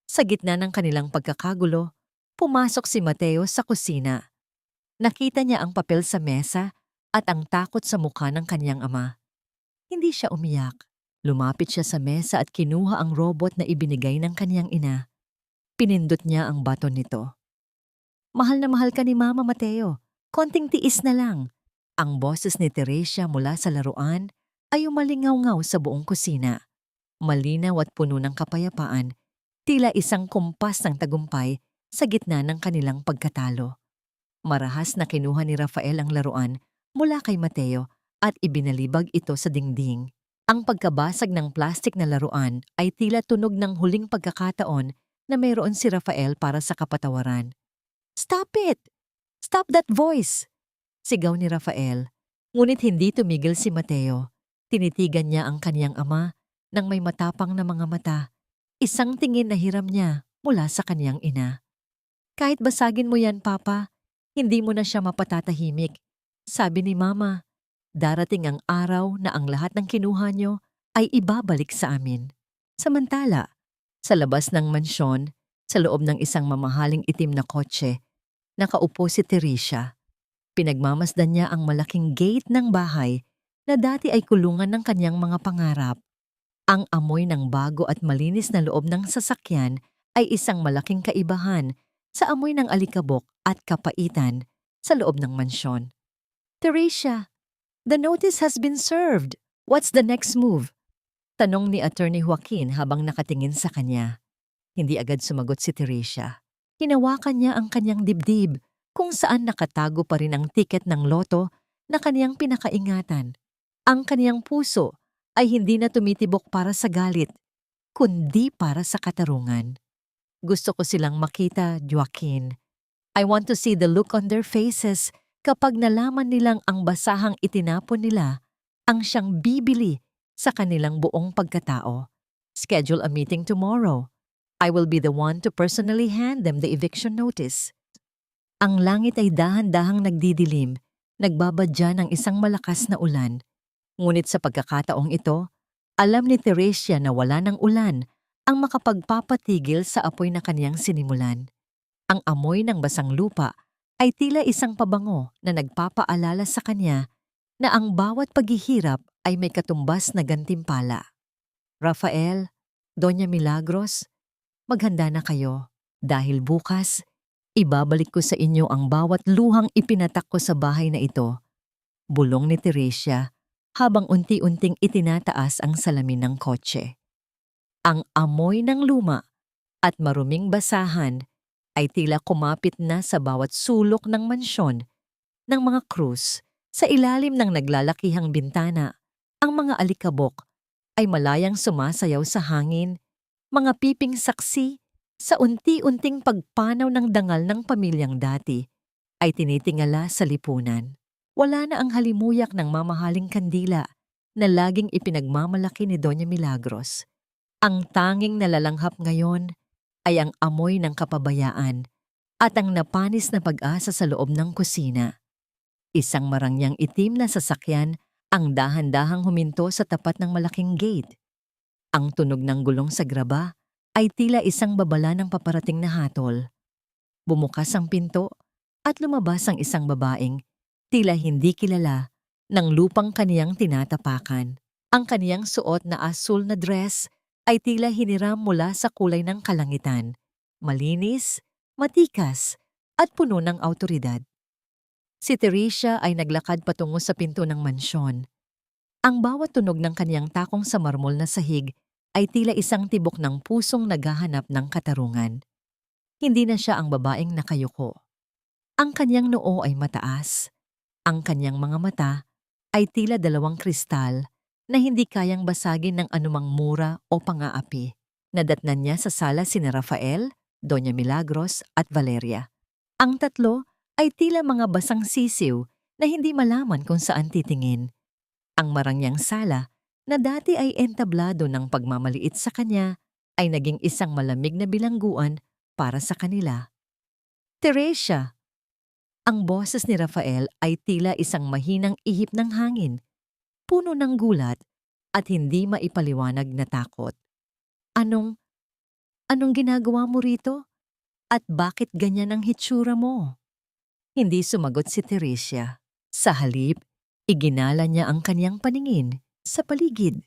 Sa gitna ng kanilang pagkakagulo, pumasok si Mateo sa kusina. Nakita niya ang papel sa mesa at ang takot sa mukha ng kanyang ama. Hindi siya umiyak. Lumapit siya sa mesa at kinuha ang robot na ibinigay ng kanyang ina. Pinindot niya ang baton nito. Mahal na mahal ka ni Mama, Mateo. Konting tiis na lang. Ang boses ni Teresia mula sa laruan ay umalingaw-ngaw sa buong kusina. Malinaw at puno ng kapayapaan, tila isang kumpas ng tagumpay sa gitna ng kanilang pagkatalo. Marahas na kinuha ni Rafael ang laruan mula kay Mateo at ibinalibag ito sa dingding. Ang pagkabasag ng plastik na laruan ay tila tunog ng huling pagkakataon na mayroon si Rafael para sa kapatawaran. Stop it! Stop that voice! Sigaw ni Rafael. Ngunit hindi tumigil si Mateo. Tinitigan niya ang kaniyang ama nang may matapang na mga mata. Isang tingin na hiram niya mula sa kaniyang ina. Kahit basagin mo yan, Papa, hindi mo na siya mapatatahimik. Sabi ni Mama, darating ang araw na ang lahat ng kinuha niyo ay ibabalik sa amin. Samantala, sa labas ng mansyon, sa loob ng isang mamahaling itim na kotse, nakaupo si Teresia. Pinagmamasdan niya ang malaking gate ng bahay na dati ay kulungan ng kanyang mga pangarap. Ang amoy ng bago at malinis na loob ng sasakyan ay isang malaking kaibahan sa amoy ng alikabok at kapaitan sa loob ng mansyon. Teresia, the notice has been served. What's the next move? Tanong ni Attorney Joaquin habang nakatingin sa kanya. Hindi agad sumagot si Teresia. Hinawakan niya ang kanyang dibdib kung saan nakatago pa rin ang tiket ng loto na kaniyang pinakaingatan. Ang kaniyang puso ay hindi na tumitibok para sa galit, kundi para sa katarungan. Gusto ko silang makita, Joaquin. I want to see the look on their faces kapag nalaman nilang ang basahang itinapon nila ang siyang bibili sa kanilang buong pagkatao. Schedule a meeting tomorrow. I will be the one to personally hand them the eviction notice. Ang langit ay dahan-dahang nagdidilim, nagbabadya ng isang malakas na ulan. Ngunit sa pagkakataong ito, alam ni Teresia na wala ng ulan ang makapagpapatigil sa apoy na kaniyang sinimulan. Ang amoy ng basang lupa ay tila isang pabango na nagpapaalala sa kanya na ang bawat paghihirap ay may katumbas na gantimpala. Rafael, Doña Milagros, maghanda na kayo dahil bukas, ibabalik ko sa inyo ang bawat luhang ipinatak ko sa bahay na ito. Bulong ni Teresia habang unti-unting itinataas ang salamin ng kotse. Ang amoy ng luma at maruming basahan ay tila kumapit na sa bawat sulok ng mansyon ng mga krus. Sa ilalim ng naglalakihang bintana, ang mga alikabok ay malayang sumasayaw sa hangin, mga piping saksi sa unti-unting pagpanaw ng dangal ng pamilyang dati ay tinitingala sa lipunan. Wala na ang halimuyak ng mamahaling kandila na laging ipinagmamalaki ni Doña Milagros. Ang tanging nalalanghap ngayon ay ang amoy ng kapabayaan at ang napanis na pag-asa sa loob ng kusina. Isang marangyang itim na sasakyan ang dahan-dahang huminto sa tapat ng malaking gate. Ang tunog ng gulong sa graba ay tila isang babala ng paparating na hatol. Bumukas ang pinto at lumabas ang isang babaeng tila hindi kilala ng lupang kaniyang tinatapakan. Ang kaniyang suot na asul na dress ay tila hiniram mula sa kulay ng kalangitan. Malinis, matikas, at puno ng awtoridad. Si Teresia ay naglakad patungo sa pinto ng mansyon. Ang bawat tunog ng kaniyang takong sa marmol na sahig ay tila isang tibok ng pusong naghahanap ng katarungan. Hindi na siya ang babaeng nakayuko. Ang kaniyang noo ay mataas. Ang kaniyang mga mata ay tila dalawang kristal na hindi kayang basagin ng anumang mura o pang-aapi. Nadatnan niya sa sala sina Rafael, Doña Milagros at Valeria. Ang tatlo ay tila mga basang sisiw na hindi malaman kung saan titingin. Ang marangyang sala na dati ay entablado ng pagmamaliit sa kanya ay naging isang malamig na bilangguan para sa kanila. Teresia! Ang boses ni Rafael ay tila isang mahinang ihip ng hangin, puno ng gulat at hindi maipaliwanag na takot. Anong ginagawa mo rito? At bakit ganyan ang hitsura mo? Hindi sumagot si Teresia. Sa halip, iginala niya ang kaniyang paningin sa paligid.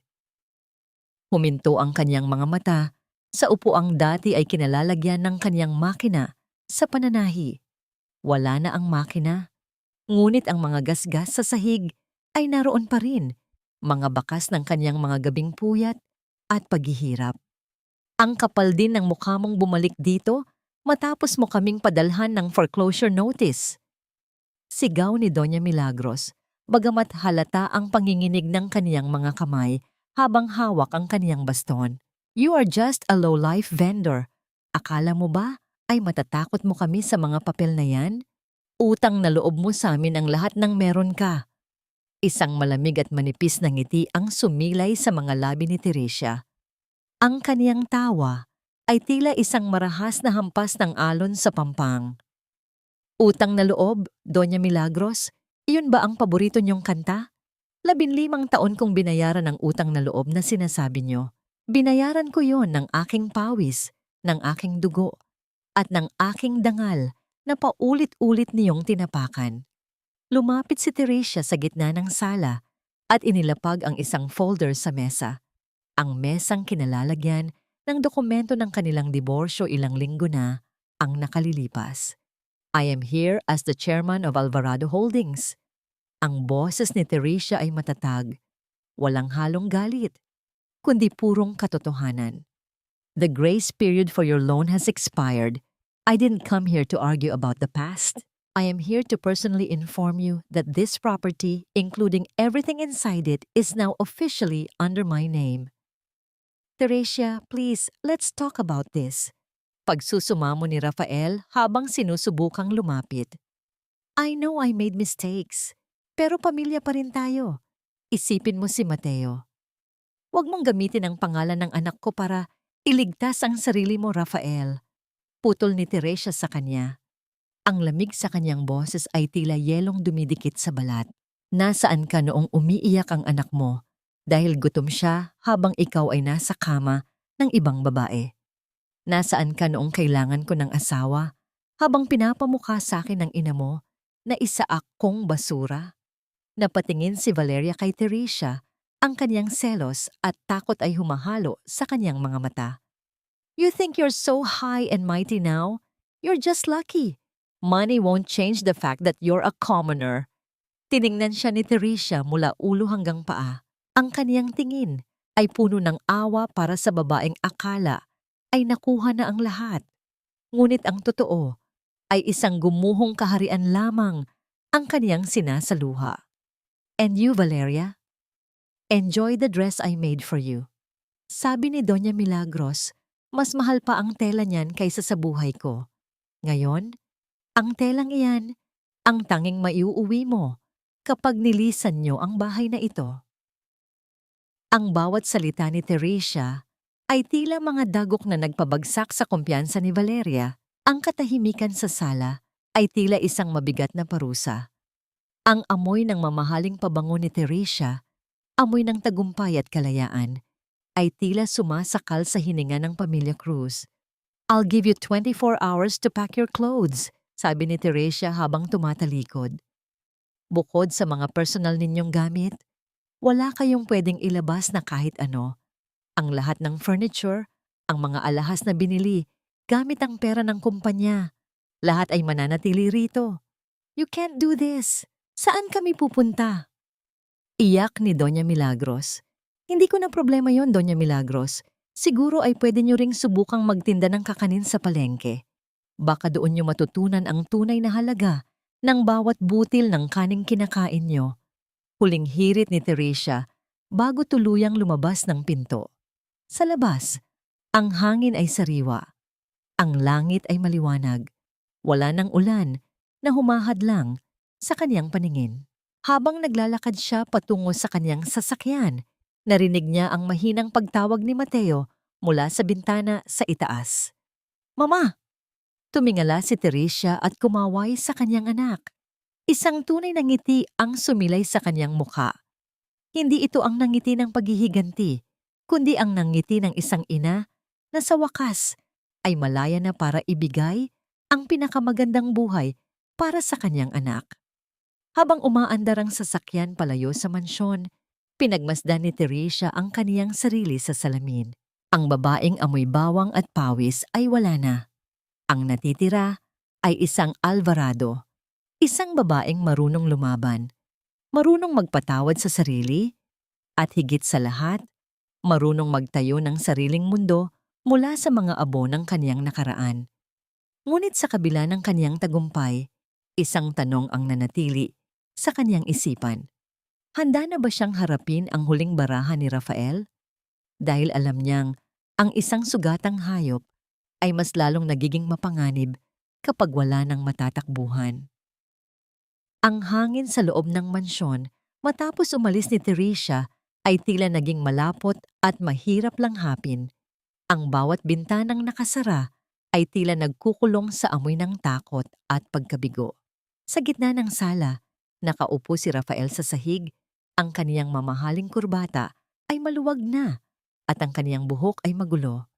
Huminto ang kaniyang mga mata sa upuang dati ay kinalalagyan ng kaniyang makina sa pananahi. Wala na ang makina, ngunit ang mga gasgas sa sahig ay naroon pa rin, mga bakas ng kaniyang mga gabing puyat at paghihirap. Ang kapal din ng mukha mong bumalik dito matapos mo kaming padalhan ng foreclosure notice. Sigaw ni Doña Milagros, bagamat halata ang panginginig ng kaniyang mga kamay habang hawak ang kaniyang baston. You are just a low-life vendor. Akala mo ba ay matatakot mo kami sa mga papel na yan? Utang na loob mo sa amin ang lahat ng meron ka. Isang malamig at manipis na ngiti ang sumilay sa mga labi ni Teresia. Ang kaniyang tawa ay tila isang marahas na hampas ng alon sa pampang. Utang na loob, Doña Milagros, iyon ba ang paborito niyong kanta? 15 taon kong binayaran ang utang na loob na sinasabi niyo. Binayaran ko yon ng aking pawis, ng aking dugo, at ng aking dangal na paulit-ulit niyong tinapakan. Lumapit si Teresia sa gitna ng sala at inilapag ang isang folder sa mesa. Ang mesang kinalalagyan ng dokumento ng kanilang diborsyo ilang linggo na ang nakalilipas. I am here as the chairman of Alvarado Holdings. Ang boses ni Teresia ay matatag. Walang halong galit, kundi purong katotohanan. The grace period for your loan has expired. I didn't come here to argue about the past. I am here to personally inform you that this property, including everything inside it, is now officially under my name. Teresia, please, let's talk about this. Pagsusumamo ni Rafael habang sinusubukang lumapit. I know I made mistakes, pero pamilya pa rin tayo. Isipin mo si Mateo. Huwag mong gamitin ang pangalan ng anak ko para iligtas ang sarili mo, Rafael. Putol ni Teresia sa kanya. Ang lamig sa kanyang boses ay tila yelong dumidikit sa balat. Nasaan ka noong umiiyak ang anak mo dahil gutom siya habang ikaw ay nasa kama ng ibang babae? Nasaan ka noong kailangan ko ng asawa habang pinapamukha sa akin ng ina mo na isa akong basura? Napatingin si Valeria kay Teresia, ang kanyang selos at takot ay humahalo sa kanyang mga mata. You think you're so high and mighty now? You're just lucky. Money won't change the fact that you're a commoner. Tiningnan siya ni Teresia mula ulo hanggang paa. Ang kaniyang tingin ay puno ng awa para sa babaeng akala ay nakuha na ang lahat. Ngunit ang totoo ay isang gumuhong kaharian lamang ang kaniyang sinasaluha. And you, Valeria? Enjoy the dress I made for you. Sabi ni Doña Milagros, mas mahal pa ang tela niyan kaysa sa buhay ko. Ngayon, ang telang iyan ang tanging maiuuwi mo kapag nilisan niyo ang bahay na ito. Ang bawat salita ni Teresia ay tila mga dagok na nagpabagsak sa kumpiyansa ni Valeria. Ang katahimikan sa sala ay tila isang mabigat na parusa. Ang amoy ng mamahaling pabango ni Teresia, amoy ng tagumpay at kalayaan, ay tila sumasakal sa hininga ng pamilya Cruz. "I'll give you 24 hours to pack your clothes," sabi ni Teresia habang tumatalikod. "Bukod sa mga personal ninyong gamit, wala kayong pwedeng ilabas na kahit ano. Ang lahat ng furniture, ang mga alahas na binili, gamit ang pera ng kumpanya, lahat ay mananatili rito. You can't do this. Saan kami pupunta?" Iyak ni Doña Milagros. "Hindi ko na problema yon, Doña Milagros. Siguro ay pwede nyo ring subukang magtinda ng kakanin sa palengke. Baka doon nyo matutunan ang tunay na halaga ng bawat butil ng kaning kinakain nyo." Huling hirit ni Teresia bago tuluyang lumabas ng pinto. Sa labas, ang hangin ay sariwa. Ang langit ay maliwanag. Wala ng ulan na humahadlang sa kanyang paningin. Habang naglalakad siya patungo sa kanyang sasakyan, narinig niya ang mahinang pagtawag ni Mateo mula sa bintana sa itaas. "Mama!" Tumingala si Teresia at kumaway sa kanyang anak. Isang tunay na ngiti ang sumilay sa kanyang mukha. Hindi ito ang nangiti ng paghihiganti, kundi ang nangiti ng isang ina na sa wakas ay malaya na para ibigay ang pinakamagandang buhay para sa kanyang anak. Habang umaandar ang sasakyan palayo sa mansyon, pinagmasdan ni Teresia ang kaniyang sarili sa salamin. Ang babaeng amoy bawang at pawis ay wala na. Ang natitira ay isang Alvarado, isang babaeng marunong lumaban, marunong magpatawad sa sarili, at higit sa lahat, marunong magtayo ng sariling mundo mula sa mga abo ng kaniyang nakaraan. Ngunit sa kabila ng kaniyang tagumpay, isang tanong ang nanatili sa kaniyang isipan. Handa na ba siyang harapin ang huling barahan ni Rafael? Dahil alam niyang ang isang sugatang hayop ay mas lalong nagiging mapanganib kapag wala ng matatakbuhan. Ang hangin sa loob ng mansyon matapos umalis ni Teresia ay tila naging malapot at mahirap langhapin. Ang bawat bintanang nakasara ay tila nagkukulong sa amoy ng takot at pagkabigo. Sa gitna ng sala, nakaupo si Rafael sa sahig. Ang kaniyang mamahaling kurbata ay maluwag na at ang kaniyang buhok ay magulo.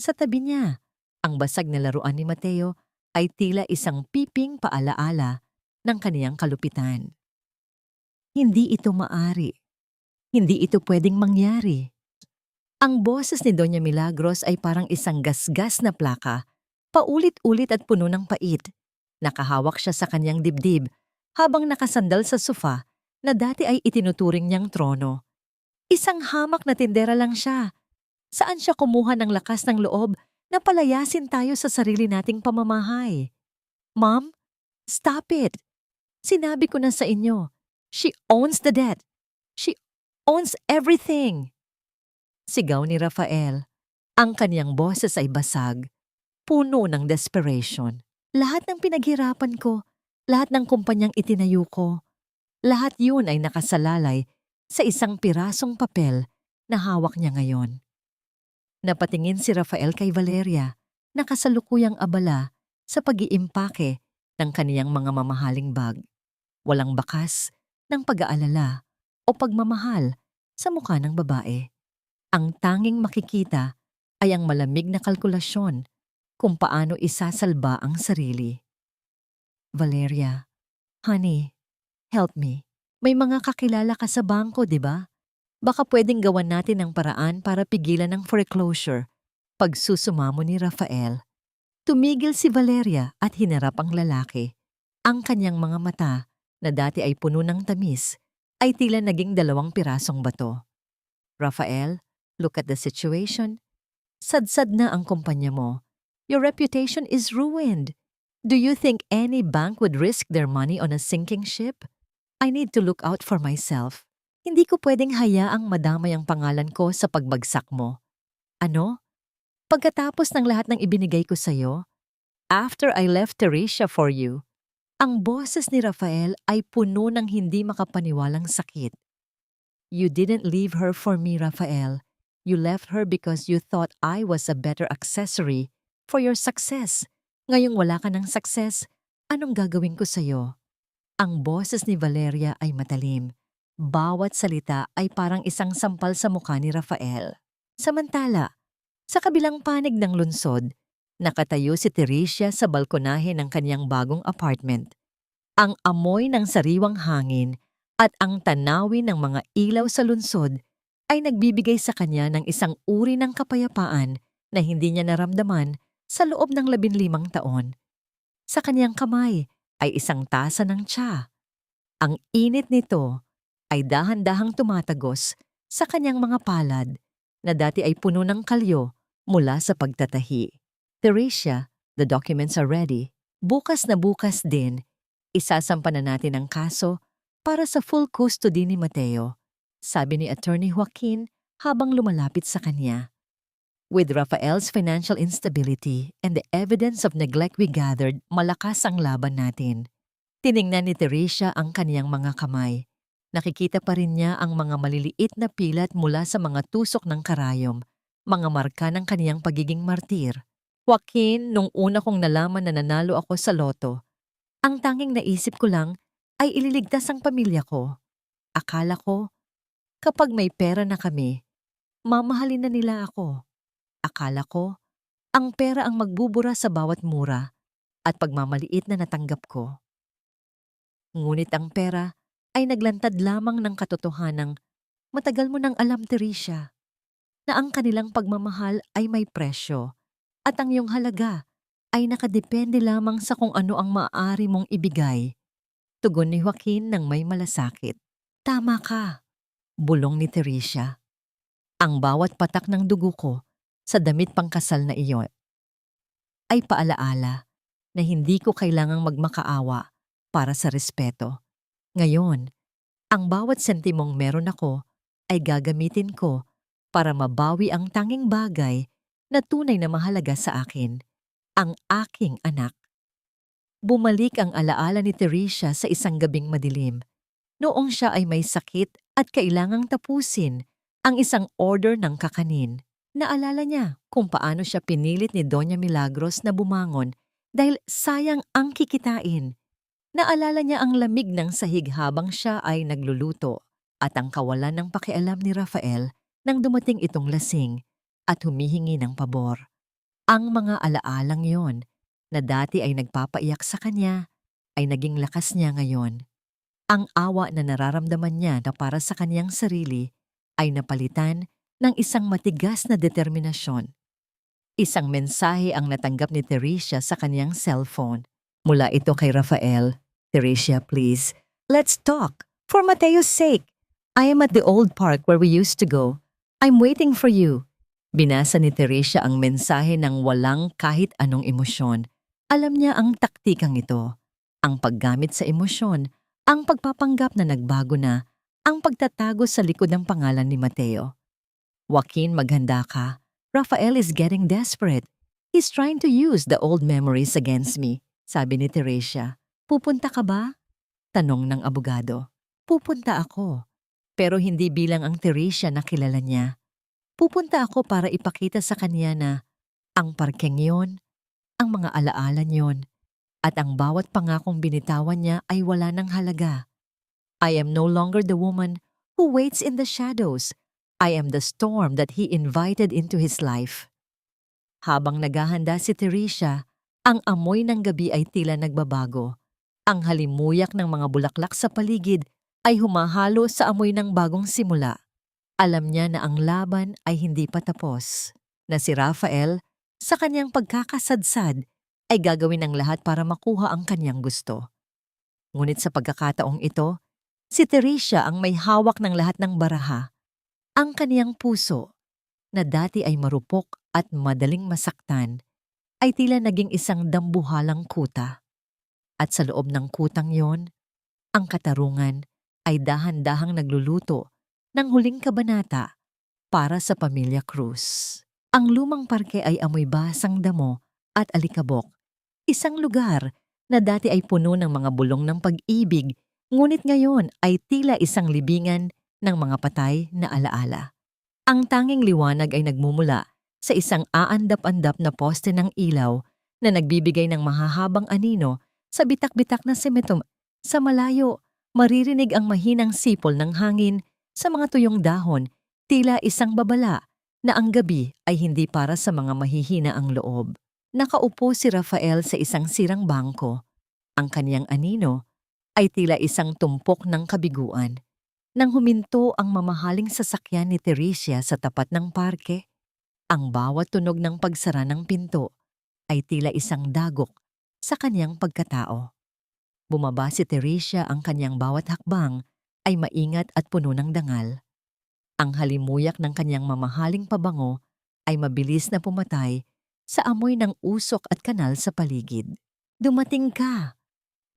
Sa tabi niya, ang basag na laruan ni Mateo ay tila isang piping paalaala ng kaniyang kalupitan. Hindi ito maari. Hindi ito pwedeng mangyari. Ang boses ni Doña Milagros ay parang isang gasgas na plaka, paulit-ulit at puno ng pait. Nakahawak siya sa kaniyang dibdib habang nakasandal sa sofa na dati ay itinuturing niyang trono. Isang hamak na tindera lang siya. Saan siya kumuha ng lakas ng loob na palayasin tayo sa sarili nating pamamahay? "Mom, stop it! Sinabi ko na sa inyo, she owns the debt. She owns everything!" Sigaw ni Rafael. Ang kaniyang boses ay basag, puno ng desperation. "Lahat ng pinaghirapan ko, lahat ng kumpanyang itinayo ko, lahat yun ay nakasalalay sa isang pirasong papel na hawak niya ngayon." Napatingin si Rafael kay Valeria, na kasalukuyang abala sa pag-iimpake ng kaniyang mga mamahaling bag. Walang bakas ng pag-aalala o pagmamahal sa mukha ng babae. Ang tanging makikita ay ang malamig na kalkulasyon kung paano isasalba ang sarili. "Valeria, honey, help me. May mga kakilala ka sa bangko, di ba? Baka pwedeng gawan natin ang paraan para pigilan ang foreclosure." Pagsusumamo ni Rafael. Tumigil si Valeria at hinarap ang lalaki. Ang kanyang mga mata, na dati ay puno ng tamis, ay tila naging 2 pirasong bato. "Rafael, look at the situation. Sadsad na ang kumpanya mo. Your reputation is ruined. Do you think any bank would risk their money on a sinking ship? I need to look out for myself. Hindi ko pwedeng hayaang madamay ang pangalan ko sa pagbagsak mo." "Ano? Pagkatapos ng lahat ng ibinigay ko sa'yo? After I left Teresia for you?" Ang boses ni Rafael ay puno ng hindi makapaniwalang sakit. "You didn't leave her for me, Rafael. You left her because you thought I was a better accessory for your success. Ngayong wala ka ng success, anong gagawin ko sa'yo? Ang boses ni Valeria ay matalim. Bawat salita ay parang isang sampal sa mukha ni Rafael. Samantala, sa kabilang panig ng lungsod, nakatayo si Teresia sa balkonahe ng kanyang bagong apartment. Ang amoy ng sariwang hangin at ang tanawin ng mga ilaw sa lungsod ay nagbibigay sa kanya ng isang uri ng kapayapaan na hindi niya naramdaman sa loob ng 15 taon. Sa kanyang kamay ay isang tasa ng tsa. Ang init nito ay dahan-dahang tumatagos sa kanyang mga palad na dati ay puno ng kalyo mula sa pagtatahi. Teresia, the documents are ready. Bukas na bukas din, isasampa na natin ang kaso para sa full custody ni Mateo, sabi ni Attorney Joaquin habang lumalapit sa kanya. With Rafael's financial instability and the evidence of neglect we gathered, malakas ang laban natin. Tiningnan ni Teresia ang kaniyang mga kamay. Nakikita pa rin niya ang mga maliliit na pilat mula sa mga tusok ng karayom, mga marka ng kaniyang pagiging martir. Joaquin, nung una kong nalaman na nanalo ako sa loto, ang tanging naisip ko lang ay ililigtas ang pamilya ko. Akala ko, kapag may pera na kami, mamahalin na nila ako. Akala ko, ang pera ang magbubura sa bawat mura at pagmamaliit na natanggap ko. Ngunit ang pera ay naglantad lamang ng katotohanang matagal mo nang alam, Teresia, na ang kanilang pagmamahal ay may presyo at ang iyong halaga ay nakadepende lamang sa kung ano ang maaari mong ibigay. Tugon ni Joaquin ng may malasakit. Tama ka, bulong ni Teresia. Ang bawat patak ng dugo ko sa damit pangkasal na iyon ay paalaala na hindi ko kailangang magmakaawa para sa respeto. Ngayon, ang bawat sentimong meron ako ay gagamitin ko para mabawi ang tanging bagay na tunay na mahalaga sa akin, ang aking anak. Bumalik ang alaala ni Teresia sa isang gabing madilim. Noong siya ay may sakit at kailangang tapusin ang isang order ng kakanin. Naalala niya kung paano siya pinilit ni Doña Milagros na bumangon dahil sayang ang kikitain. Naalala niya ang lamig ng sahig habang siya ay nagluluto at ang kawalan ng pakialam ni Rafael nang dumating itong lasing at humihingi ng pabor. Ang mga alaalang yon na dati ay nagpapaiyak sa kanya ay naging lakas niya ngayon. Ang awa na nararamdaman niya na para sa kaniyang sarili ay napalitan ng isang matigas na determinasyon. Isang mensahe ang natanggap ni Teresia sa kaniyang cellphone. Mula ito kay Rafael. Teresia, please, let's talk. For Mateo's sake. I am at the old park where we used to go. I'm waiting for you. Binasa ni Teresia ang mensahe ng walang kahit anong emosyon. Alam niya ang taktikang ito. Ang paggamit sa emosyon, ang pagpapanggap na nagbago na, ang pagtatago sa likod ng pangalan ni Mateo. Joaquin, maghanda ka. Rafael is getting desperate. He's trying to use the old memories against me, sabi ni Teresia. Pupunta ka ba? Tanong ng abogado. Pupunta ako. Pero hindi bilang ang Teresia na kilala niya. Pupunta ako para ipakita sa kanya na ang parkeng yon, ang mga alaala niyon, at ang bawat pangakong binitawan niya ay wala ng halaga. I am no longer the woman who waits in the shadows. I am the storm that he invited into his life. Habang naghahanda si Teresia, ang amoy ng gabi ay tila nagbabago. Ang halimuyak ng mga bulaklak sa paligid ay humahalo sa amoy ng bagong simula. Alam niya na ang laban ay hindi pa tapos, na si Rafael, sa kanyang pagkakasadsad, ay gagawin ang lahat para makuha ang kanyang gusto. Ngunit sa pagkakataong ito, si Teresia ang may hawak ng lahat ng baraha. Ang kaniyang puso, na dati ay marupok at madaling masaktan, ay tila naging isang dambuhalang kuta. At sa loob ng kutang yon, ang katarungan ay dahan-dahang nagluluto ng huling kabanata para sa pamilya Cruz. Ang lumang parke ay amoy basang damo at alikabok. Isang lugar na dati ay puno ng mga bulong ng pag-ibig, ngunit ngayon ay tila isang libingan ng mga patay na alaala. Ang tanging liwanag ay nagmumula sa isang aandap-andap na poste ng ilaw na nagbibigay ng mahahabang anino sa bitak-bitak na semento. Sa malayo, maririnig ang mahinang sipol ng hangin sa mga tuyong dahon, tila isang babala na ang gabi ay hindi para sa mga mahihina ang loob. Nakaupo si Rafael sa isang sirang bangko. Ang kaniyang anino ay tila isang tumpok ng kabiguan. Nang huminto ang mamahaling sasakyan ni Teresia sa tapat ng parke, ang bawat tunog ng pagsara ng pinto ay tila isang dagok sa kaniyang pagkatao. Bumaba si Teresia, ang kaniyang bawat hakbang ay maingat at puno ng dangal. Ang halimuyak ng kaniyang mamahaling pabango ay mabilis na pumatay sa amoy ng usok at kanal sa paligid. "Dumating ka!"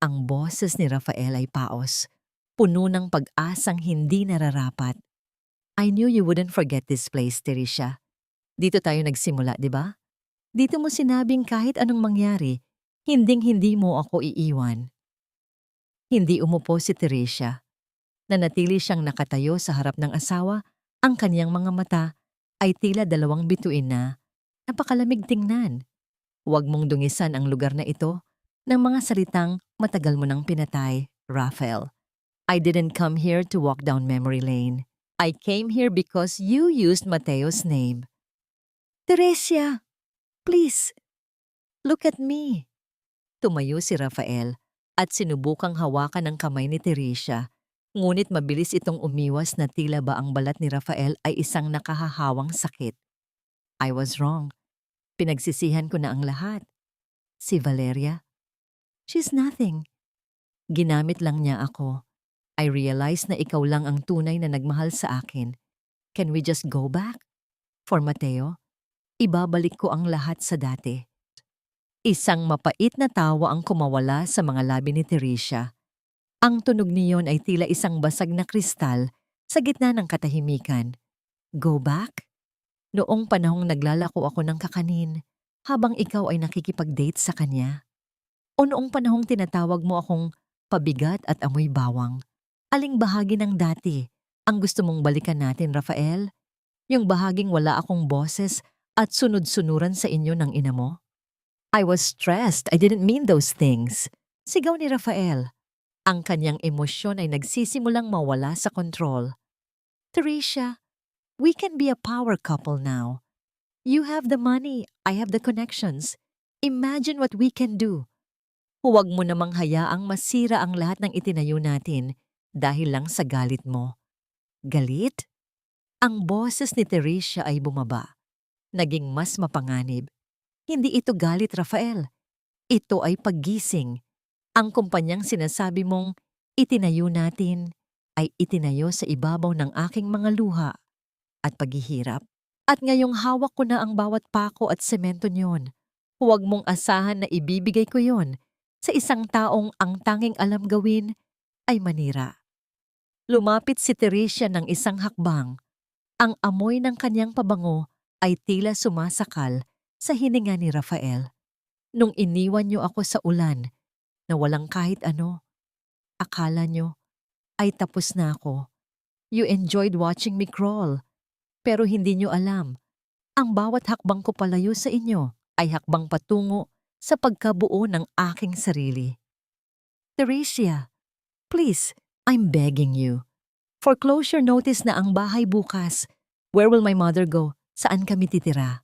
Ang boses ni Rafael ay paos, puno ng pag-asang hindi nararapat. "I knew you wouldn't forget this place, Teresia. Dito tayo nagsimula, di ba? Dito mo sinabing kahit anong mangyari, hinding-hindi mo ako iiwan." Hindi umupo si Teresia. Nanatili siyang nakatayo sa harap ng asawa, ang kaniyang mga mata ay tila dalawang bituin na napakalamig tingnan. "Huwag mong dungisan ang lugar na ito ng mga salitang matagal mo nang pinatay, Rafael. I didn't come here to walk down memory lane. I came here because you used Mateo's name." "Teresia, please, look at me." Tumayo si Rafael at sinubukang hawakan ang kamay ni Teresia, ngunit mabilis itong umiwas na tila ba ang balat ni Rafael ay isang nakahahawang sakit. "I was wrong. Pinagsisihan ko na ang lahat. Si Valeria, she's nothing. Ginamit lang niya ako. I realized na ikaw lang ang tunay na nagmahal sa akin. Can we just go back? For Mateo, ibabalik ko ang lahat sa dati." Isang mapait na tawa ang kumawala sa mga labi ni Teresia. Ang tunog niyon ay tila isang basag na kristal sa gitna ng katahimikan. "Go back?" Noong panahong naglalako ako ng kakanin habang ikaw ay nakikipag-date sa kanya? O noong panahong tinatawag mo akong pabigat at amoy bawang? Aling bahagi ng dati ang gusto mong balikan natin, Rafael? Yung bahaging wala akong boses at sunod-sunuran sa inyo ng ina mo? "I was stressed. I didn't mean those things." Sigaw ni Rafael. Ang kanyang emosyon ay nagsisimulang mawala sa kontrol. "Teresia, we can be a power couple now. You have the money, I have the connections. Imagine what we can do. Huwag mo namang hayaang masira ang lahat ng itinayo natin dahil lang sa galit mo." "Galit?" Ang boses ni Teresia ay bumaba. Naging mas mapanganib. "Hindi ito galit, Rafael. Ito ay paggising. Ang kumpanyang sinasabi mong itinayo natin ay itinayo sa ibabaw ng aking mga luha at paghihirap. At ngayong hawak ko na ang bawat pako at semento niyon. Huwag mong asahan na ibibigay ko yon sa isang taong ang tanging alam gawin ay manira." Lumapit si Teresia ng isang hakbang. Ang amoy ng kanyang pabango ay tila sumasakal sa hininga ni Rafael. "Nung iniwan niyo ako sa ulan na walang kahit ano, akala niyo ay tapos na ako. You enjoyed watching me crawl. Pero hindi niyo alam, ang bawat hakbang ko palayo sa inyo ay hakbang patungo sa pagkabuo ng aking sarili." "Teresia, please, I'm begging you. Foreclosure notice na ang bahay bukas. Where will my mother go? Saan kami titira?"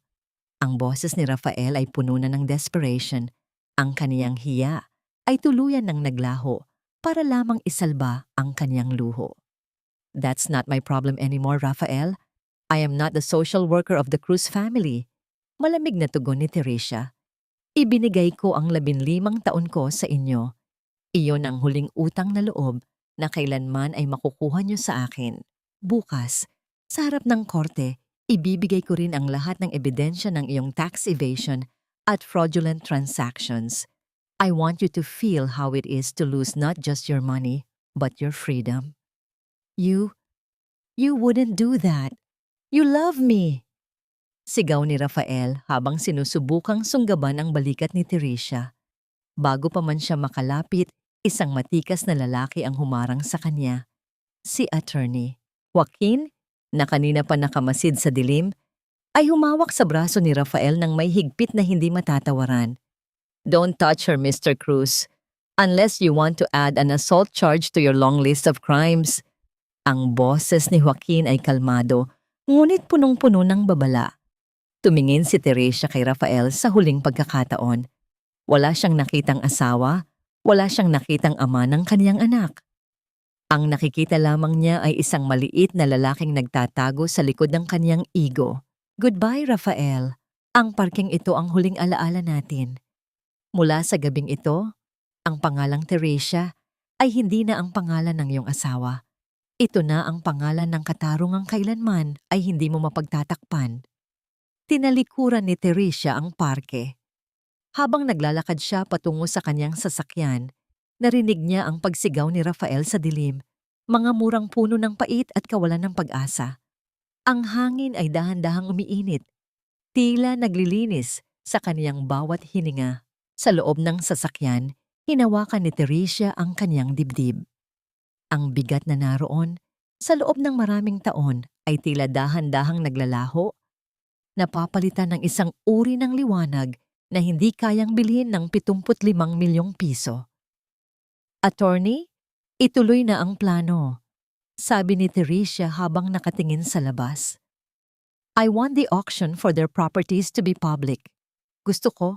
Ang boses ni Rafael ay puno na ng desperation. Ang kaniyang hiya ay tuluyan ng naglaho para lamang isalba ang kaniyang luho. "That's not my problem anymore, Rafael. I am not the social worker of the Cruz family." Malamig na tugon ni Teresia. "Ibinigay ko ang 15 taon ko sa inyo. Iyon ang huling utang na loob na kailanman ay makukuha niyo sa akin. Bukas, sa harap ng korte, ibibigay ko rin ang lahat ng ebidensya ng iyong tax evasion at fraudulent transactions. I want you to feel how it is to lose not just your money, but your freedom." You wouldn't do that. You love me." Sigaw ni Rafael habang sinusubukang sunggaban ang balikat ni Teresia. Bago pa man siya makalapit, isang matikas na lalaki ang humarang sa kanya. Si Attorney Joaquin, na kanina pa nakamasid sa dilim, ay humawak sa braso ni Rafael ng may higpit na hindi matatawaran. Don't touch her, Mr. Cruz. Unless you want to add an assault charge to your long list of crimes. Ang boses ni Joaquin ay kalmado, ngunit punong-puno ng babala. Tumingin si Teresia kay Rafael sa huling pagkakataon. Wala siyang nakitang asawa, wala siyang nakitang ama ng kaniyang anak. Ang nakikita lamang niya ay isang maliit na lalaking nagtatago sa likod ng kaniyang ego. Goodbye, Rafael. Ang parking ito ang huling alaala natin. Mula sa gabing ito, ang pangalang Teresia ay hindi na ang pangalan ng iyong asawa. Ito na ang pangalan ng katarungang kailanman ay hindi mo mapagtatakpan. Tinalikuran ni Teresia ang parke. Habang naglalakad siya patungo sa kanyang sasakyan, narinig niya ang pagsigaw ni Rafael sa dilim, mga murang puno ng pait at kawalan ng pag-asa. Ang hangin ay dahan-dahang umiinit, tila naglilinis sa kaniyang bawat hininga. Sa loob ng sasakyan, hinawakan ni Teresia ang kaniyang dibdib. Ang bigat na naroon, sa loob ng maraming taon ay tila dahan-dahang naglalaho, napapalitan ng isang uri ng liwanag na hindi kayang bilhin ng 75 milyong piso. Attorney, ituloy na ang plano, sabi ni Teresia habang nakatingin sa labas. I want the auction for their properties to be public. Gusto ko,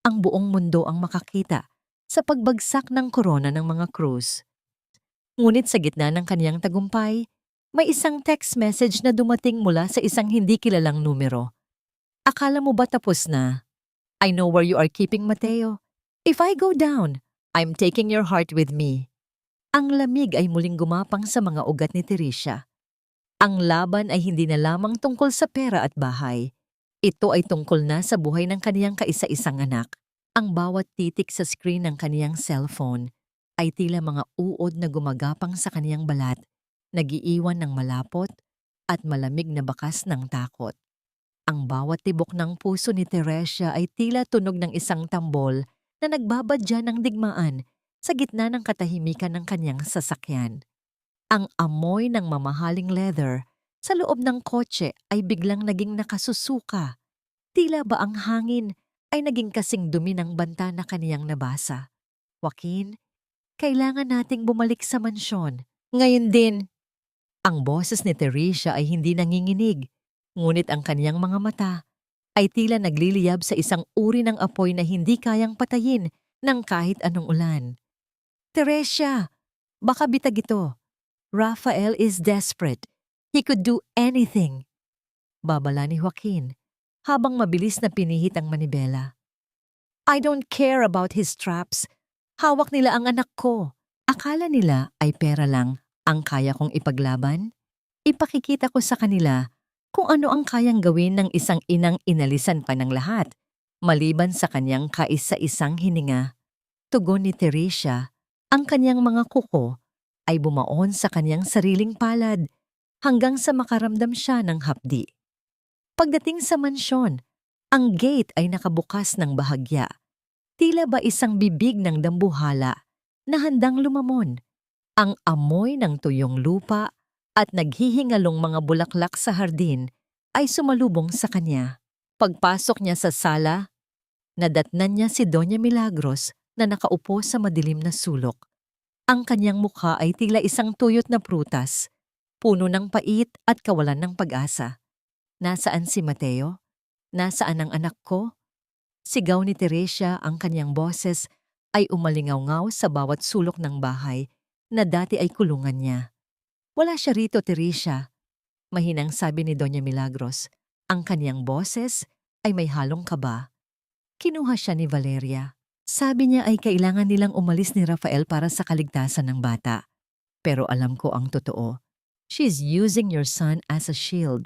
ang buong mundo ang makakita sa pagbagsak ng korona ng mga Cruz. Ngunit sa gitna ng kaniyang tagumpay, may isang text message na dumating mula sa isang hindi kilalang numero. Akala mo ba tapos na? I know where you are keeping Mateo. If I go down, I'm taking your heart with me. Ang lamig ay muling gumapang sa mga ugat ni Teresia. Ang laban ay hindi na lamang tungkol sa pera at bahay. Ito ay tungkol na sa buhay ng kaniyang kaisa-isang anak. Ang bawat titik sa screen ng kaniyang cellphone ay tila mga uod na gumagapang sa kaniyang balat, nagiiwan ng malapot at malamig na bakas ng takot. Ang bawat tibok ng puso ni Teresia ay tila tunog ng isang tambol na nagbabadya ng digmaan sa gitna ng katahimikan ng kaniyang sasakyan. Ang amoy ng mamahaling leather sa loob ng kotse ay biglang naging nakasusuka. Tila ba ang hangin ay naging kasing dumi ng banta na kaniyang nabasa. Joaquin, kailangan nating bumalik sa mansyon. Ngayon din. Ang boses ni Teresia ay hindi nanginginig, ngunit ang kaniyang mga mata ay tila nagliliyab sa isang uri ng apoy na hindi kayang patayin ng kahit anong ulan. Teresia, baka bitag ito. Rafael is desperate. He could do anything. Babala ni Joaquin habang mabilis na pinihit ang manibela. I don't care about his traps. Hawak nila ang anak ko. Akala nila ay pera lang ang kaya kong ipaglaban? Ipakikita ko sa kanila kung ano ang kayang gawin ng isang inang inalisan pa ng lahat, maliban sa kanyang kaisa-isang hininga. Tugon ni Teresia, ang kanyang mga kuko ay bumaon sa kanyang sariling palad hanggang sa makaramdam siya ng hapdi. Pagdating sa mansyon, ang gate ay nakabukas ng bahagya. Tila ba isang bibig ng dambuhala na handang lumamon. Ang amoy ng tuyong lupa at naghihingalong mga bulaklak sa hardin ay sumalubong sa kanya. Pagpasok niya sa sala, nadatnan niya si Doña Milagros na nakaupo sa madilim na sulok. Ang kanyang mukha ay tila isang tuyot na prutas, puno ng pait at kawalan ng pag-asa. Nasaan si Mateo? Nasaan ang anak ko? Sigaw ni Teresia, ang kanyang boses ay umalingaw-ngaw sa bawat sulok ng bahay na dati ay kulungan niya. Wala siya rito, Teresia. Mahinang sabi ni Doña Milagros. Ang kanyang boses ay may halong kaba. Kinuha siya ni Valeria. Sabi niya ay kailangan nilang umalis ni Rafael para sa kaligtasan ng bata. Pero alam ko ang totoo. She's using your son as a shield.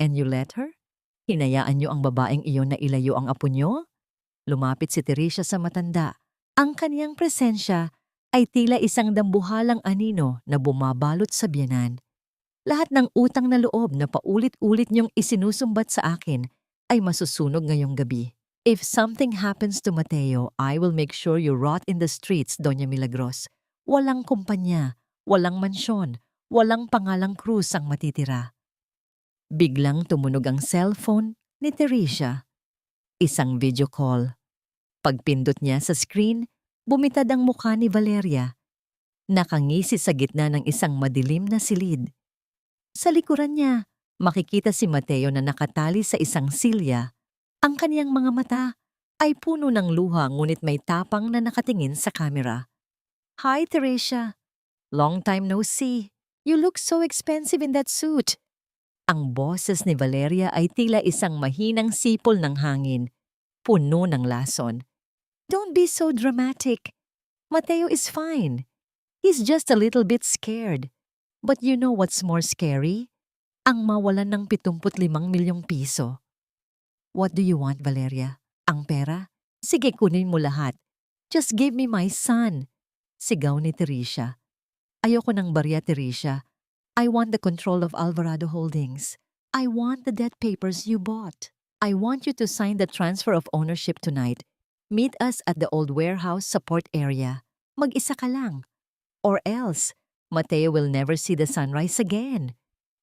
And you let her? Hinayaan niyo ang babaeng iyon na ilayo ang apo niyo? Lumapit si Teresia sa matanda. Ang kaniyang presensya ay tila isang dambuhalang anino na bumabalot sa biyanan. Lahat ng utang na loob na paulit-ulit niyong isinusumbat sa akin ay masusunog ngayong gabi. If something happens to Mateo, I will make sure you rot in the streets, Doña Milagros. Walang kumpanya, walang mansyon, walang pangalang Cruz ang matitira. Biglang tumunog ang cellphone ni Teresia. Isang video call. Pagpindot niya sa screen, bumitad ang mukha ni Valeria. Nakangisi sa gitna ng isang madilim na silid. Sa likuran niya, makikita si Mateo na nakatali sa isang silya. Ang kaniyang mga mata ay puno ng luha ngunit may tapang na nakatingin sa kamera. Hi, Teresia. Long time no see. You look so expensive in that suit. Ang boses ni Valeria ay tila isang mahinang sipol ng hangin, puno ng lason. Don't be so dramatic. Mateo is fine. He's just a little bit scared. But you know what's more scary? Ang mawalan ng 75 milyong piso. What do you want, Valeria? Ang pera? Sige, kunin mo lahat. Just give me my son. Sigaw ni Teresia. Ayoko ng barya, Teresia. I want the control of Alvarado Holdings. I want the debt papers you bought. I want you to sign the transfer of ownership tonight. Meet us at the old warehouse support area. Mag-isa ka lang. Or else, Mateo will never see the sunrise again.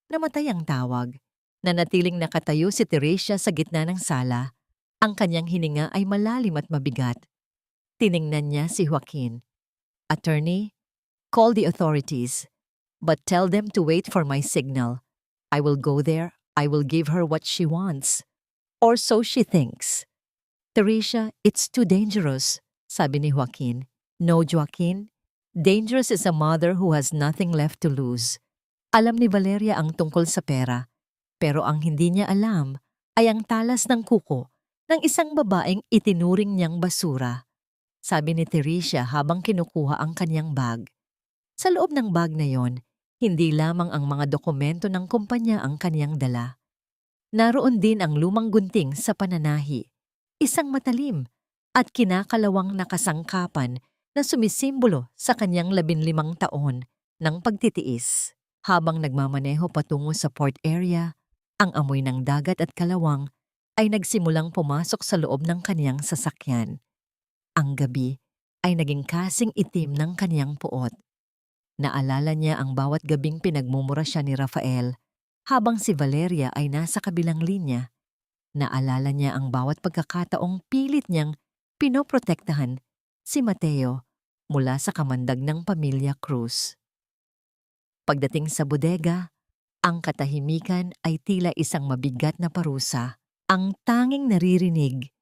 Namatay ang tawag. Nanatiling nakatayo si Teresia sa gitna ng sala. Ang kanyang hininga ay malalim at mabigat. Tiningnan niya si Joaquin. Attorney, call the authorities. But tell them to wait for my signal. I will go there. I will give her what she wants. Or so she thinks. Teresia, it's too dangerous, sabi ni Joaquin. No, Joaquin. Dangerous is a mother who has nothing left to lose. Alam ni Valeria ang tungkol sa pera, pero ang hindi niya alam ay ang talas ng kuko ng isang babaeng itinuring niyang basura. Sabi ni Teresia habang kinukuha ang kanyang bag. Sa loob ng bag na yon, hindi lamang ang mga dokumento ng kumpanya ang kanyang dala. Naroon din ang lumang gunting sa pananahi, isang matalim at kinakalawang nakasangkapan na sumisimbolo sa kanyang 15 taon ng pagtitiis. Habang nagmamaneho patungo sa port area, ang amoy ng dagat at kalawang ay nagsimulang pumasok sa loob ng kaniyang sasakyan. Ang gabi ay naging kasing itim ng kaniyang puot. Naalala niya ang bawat gabing pinagmumura siya ni Rafael habang si Valeria ay nasa kabilang linya. Naalala niya ang bawat pagkakataong pilit niyang pinoprotektahan si Mateo mula sa kamandag ng pamilya Cruz. Pagdating sa bodega, ang katahimikan ay tila isang mabigat na parusa. Ang tanging naririnig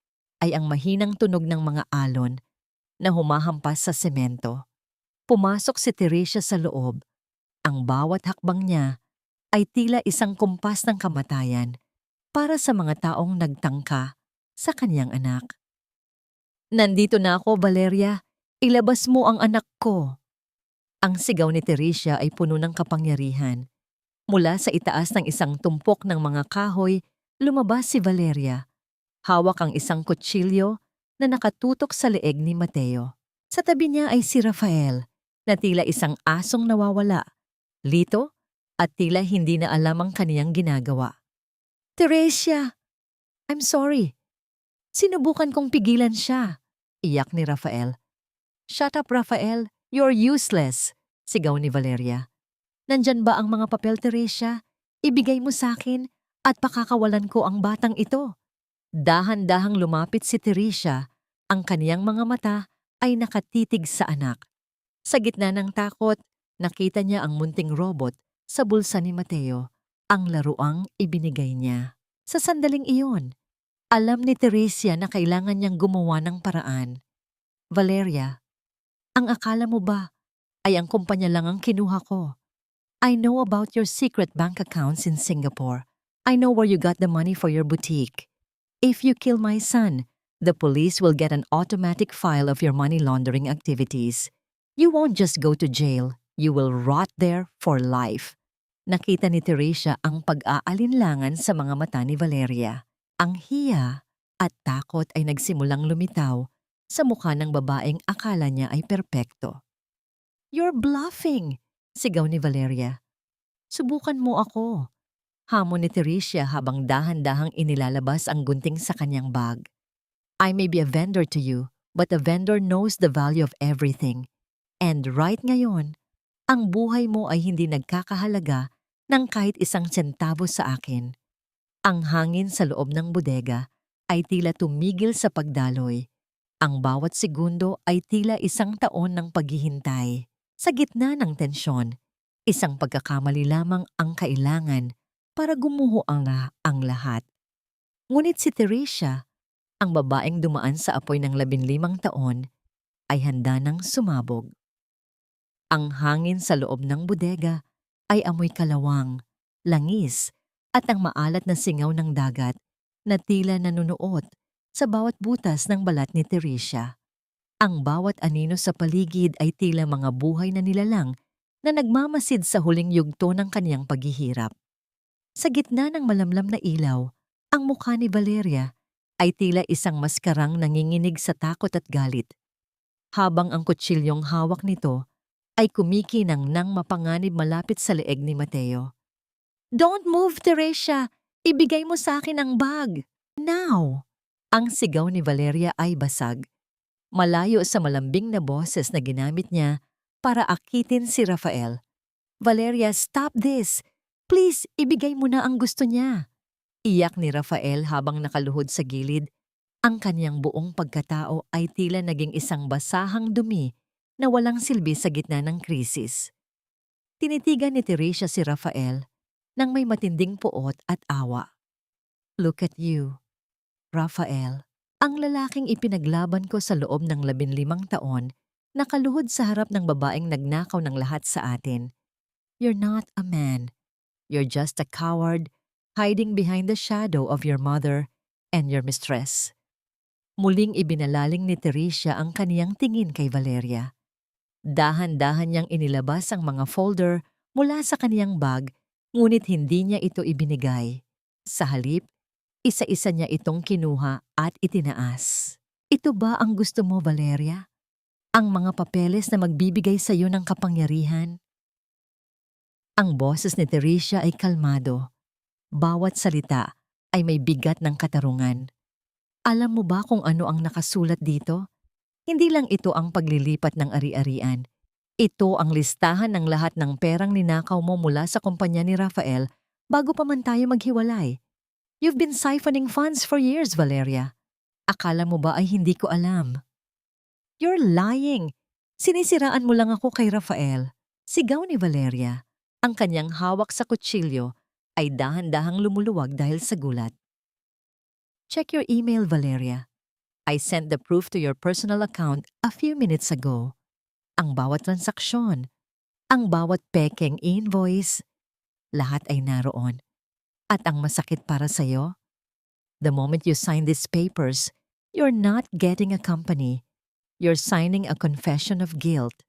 ay ang mahinang tunog ng mga alon na humahampas sa semento. Pumasok si Teresia sa loob. Ang bawat hakbang niya ay tila isang kumpas ng kamatayan para sa mga taong nagtangka sa kanyang anak. Nandito na ako, Valeria. Ilabas mo ang anak ko. Ang sigaw ni Teresia ay puno ng kapangyarihan. Mula sa itaas ng isang tumpok ng mga kahoy, lumabas si Valeria. Hawak ang isang kutsilyo na nakatutok sa leeg ni Mateo. Sa tabi niya ay si Rafael, na tila isang asong nawawala, lito at tila hindi na alam ang kaniyang ginagawa. Teresia! I'm sorry. Sinubukan kong pigilan siya. Iyak ni Rafael. Shut up, Rafael. You're useless, sigaw ni Valeria. Nandyan ba ang mga papel, Teresia? Ibigay mo sa akin at pakakawalan ko ang batang ito. Dahan-dahang lumapit si Teresia. Ang kaniyang mga mata ay nakatitig sa anak. Sa gitna ng takot, nakita niya ang munting robot sa bulsa ni Mateo, ang laruang ibinigay niya. Sa sandaling iyon, alam ni Teresia na kailangan niyang gumawa ng paraan. Valeria, ang akala mo ba ay ang kumpanya lang ang kinuha ko? I know about your secret bank accounts in Singapore. I know where you got the money for your boutique. If you kill my son, the police will get an automatic file of your money laundering activities. You won't just go to jail, you will rot there for life. Nakita ni Teresia ang pag-aalinlangan sa mga mata ni Valeria. Ang hiya at takot ay nagsimulang lumitaw sa mukha ng babaeng akala niya ay perpekto. You're bluffing, sigaw ni Valeria. Subukan mo ako. Hamon ni Teresia habang dahan-dahang inilalabas ang gunting sa kanyang bag. I may be a vendor to you, but a vendor knows the value of everything. And right ngayon, ang buhay mo ay hindi nagkakahalaga ng kahit isang sentabo sa akin. Ang hangin sa loob ng bodega ay tila tumigil sa pagdaloy. Ang bawat segundo ay tila isang taon ng paghihintay. Sa gitna ng tensyon, isang pagkakamali lamang ang kailangan para gumuho ang lahat. Ngunit si Teresia, ang babaeng dumaan sa apoy ng 15 taon, ay handa nang sumabog. Ang hangin sa loob ng bodega ay amoy kalawang, langis, at ang maalat na singaw ng dagat na tila nanunuot sa bawat butas ng balat ni Teresia. Ang bawat anino sa paligid ay tila mga buhay na nilalang na nagmamasid sa huling yugto ng kaniyang paghihirap. Sa gitna ng malamlam na ilaw, ang mukha ni Valeria ay tila isang maskarang nanginginig sa takot at galit, habang ang kutsilyong hawak nito ay kumikinang nang mapanganib malapit sa leeg ni Mateo. "Don't move, Teresia! Ibigay mo sa akin ang bag! Now!" Ang sigaw ni Valeria ay basag, malayo sa malambing na boses na ginamit niya para akitin si Rafael. "Valeria, stop this! Please, ibigay mo na ang gusto niya." Iyak ni Rafael habang nakaluhod sa gilid. Ang kanyang buong pagkatao ay tila naging isang basahang dumi na walang silbi sa gitna ng krisis. Tinitigan ni Teresia si Rafael nang may matinding puot at awa. "Look at you, Rafael." Ang lalaking ipinaglaban ko sa loob ng 15 taon, nakaluhod sa harap ng babaeng nagnakaw ng lahat sa atin. "You're not a man. You're just a coward hiding behind the shadow of your mother and your mistress." Muling ibinalaling ni Teresia ang kaniyang tingin kay Valeria. Dahan-dahan niyang inilabas ang mga folder mula sa kaniyang bag, ngunit hindi niya ito ibinigay. Sa halip, isa-isa niya itong kinuha at itinaas. "Ito ba ang gusto mo, Valeria? Ang mga papeles na magbibigay sa iyo ng kapangyarihan?" Ang boses ni Teresia ay kalmado. Bawat salita ay may bigat ng katarungan. "Alam mo ba kung ano ang nakasulat dito? Hindi lang ito ang paglilipat ng ari-arian. Ito ang listahan ng lahat ng perang ninakaw mo mula sa kumpanya ni Rafael bago pa man tayo maghiwalay. You've been siphoning funds for years, Valeria. Akala mo ba ay hindi ko alam?" "You're lying! Sinisiraan mo lang ako kay Rafael." Sigaw ni Valeria. Ang kanyang hawak sa kutsilyo ay dahan-dahang lumuluwag dahil sa gulat. "Check your email, Valeria. I sent the proof to your personal account a few minutes ago. Ang bawat transaksyon, ang bawat pekeng invoice, lahat ay naroon. At ang masakit para sa'yo, the moment you sign these papers, you're not getting a company. You're signing a confession of guilt."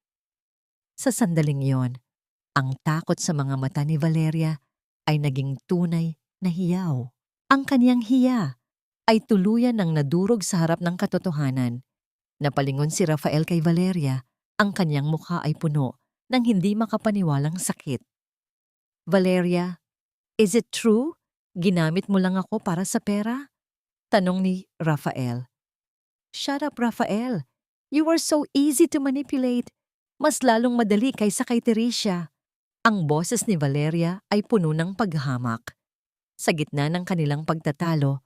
Sa sandaling yon, ang takot sa mga mata ni Valeria ay naging tunay na hiyaw. Ang kaniyang hiya ay tuluyan ng nadurog sa harap ng katotohanan. Napalingon si Rafael kay Valeria, ang kanyang mukha ay puno ng hindi makapaniwalang sakit. "Valeria, is it true? Ginamit mo lang ako para sa pera?" Tanong ni Rafael. "Shut up, Rafael. You were so easy to manipulate. Mas lalong madali kaysa kay Teresia." Ang boses ni Valeria ay puno ng paghamak. Sa gitna ng kanilang pagtatalo,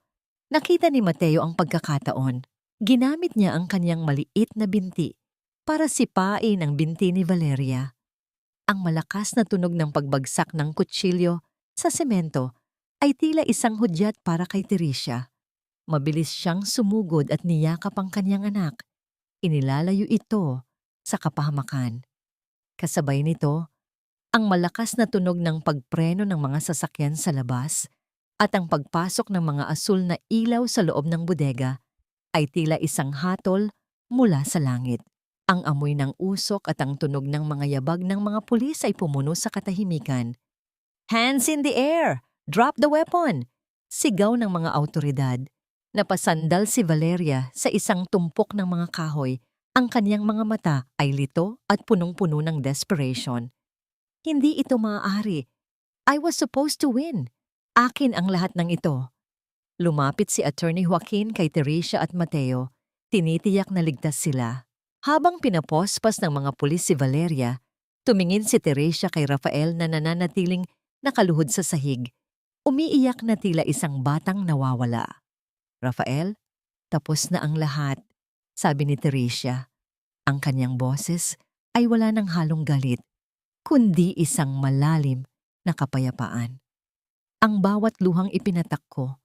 nakita ni Mateo ang pagkakataon. Ginamit niya ang kanyang maliit na binti para sipain ang binti ni Valeria. Ang malakas na tunog ng pagbagsak ng kutsilyo sa semento ay tila isang hudyat para kay Teresia. Mabilis siyang sumugod at niyakap ang kanyang anak. Inilalayo ito sa kapahamakan. Kasabay nito, ang malakas na tunog ng pagpreno ng mga sasakyan sa labas at ang pagpasok ng mga asul na ilaw sa loob ng bodega ay tila isang hatol mula sa langit. Ang amoy ng usok at ang tunog ng mga yabag ng mga pulis ay pumuno sa katahimikan. "Hands in the air! Drop the weapon!" Sigaw ng mga awtoridad. Napasandal si Valeria sa isang tumpok ng mga kahoy. Ang kaniyang mga mata ay lito at punong-puno ng desperation. "Hindi ito maaari. I was supposed to win. Akin ang lahat ng ito." Lumapit si Attorney Joaquin kay Teresia at Mateo. Tinitiyak na ligtas sila. Habang pinapospas ng mga pulis si Valeria, tumingin si Teresia kay Rafael na nananatiling nakaluhod sa sahig. Umiiyak na tila isang batang nawawala. "Rafael, tapos na ang lahat. sabi ni Teresia. Ang kanyang boses ay wala ng halong galit, kundi isang malalim na kapayapaan. Ang bawat luhang ipinatak ko,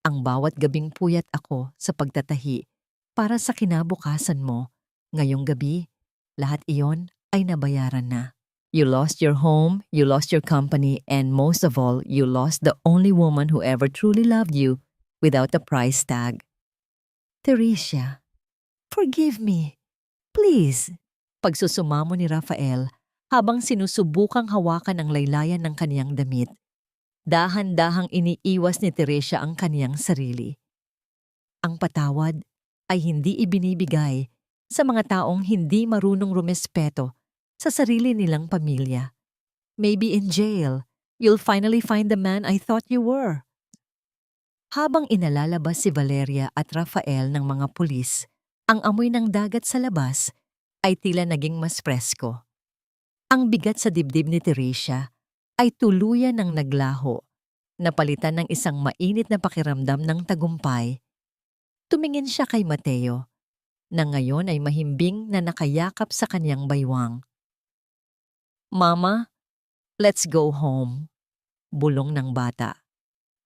ang bawat gabing puyat ako sa pagtatahi para sa kinabukasan mo, ngayong gabi, lahat iyon ay nabayaran na. You lost your home, you lost your company, and most of all, you lost the only woman who ever truly loved you without a price tag. Teresia, forgive me. Please. Pagsusumamo ni Rafael habang sinusubukang hawakan ang laylayan ng kaniyang damit. Dahan-dahang iniiwas ni Teresia ang kaniyang sarili. Ang patawad ay hindi ibinibigay sa mga taong hindi marunong rumespeto sa sarili nilang pamilya. Maybe in jail, you'll finally find the man I thought you were. Habang inalalabas si Valeria at Rafael ng mga pulis, ang amoy ng dagat sa labas ay tila naging mas presko. Ang bigat sa dibdib ni Teresia ay tuluyan ng naglaho, napalitan ng isang mainit na pakiramdam ng tagumpay. Tumingin siya kay Mateo, na ngayon ay mahimbing na nakayakap sa kanyang baywang. Mama, let's go home. Bulong ng bata.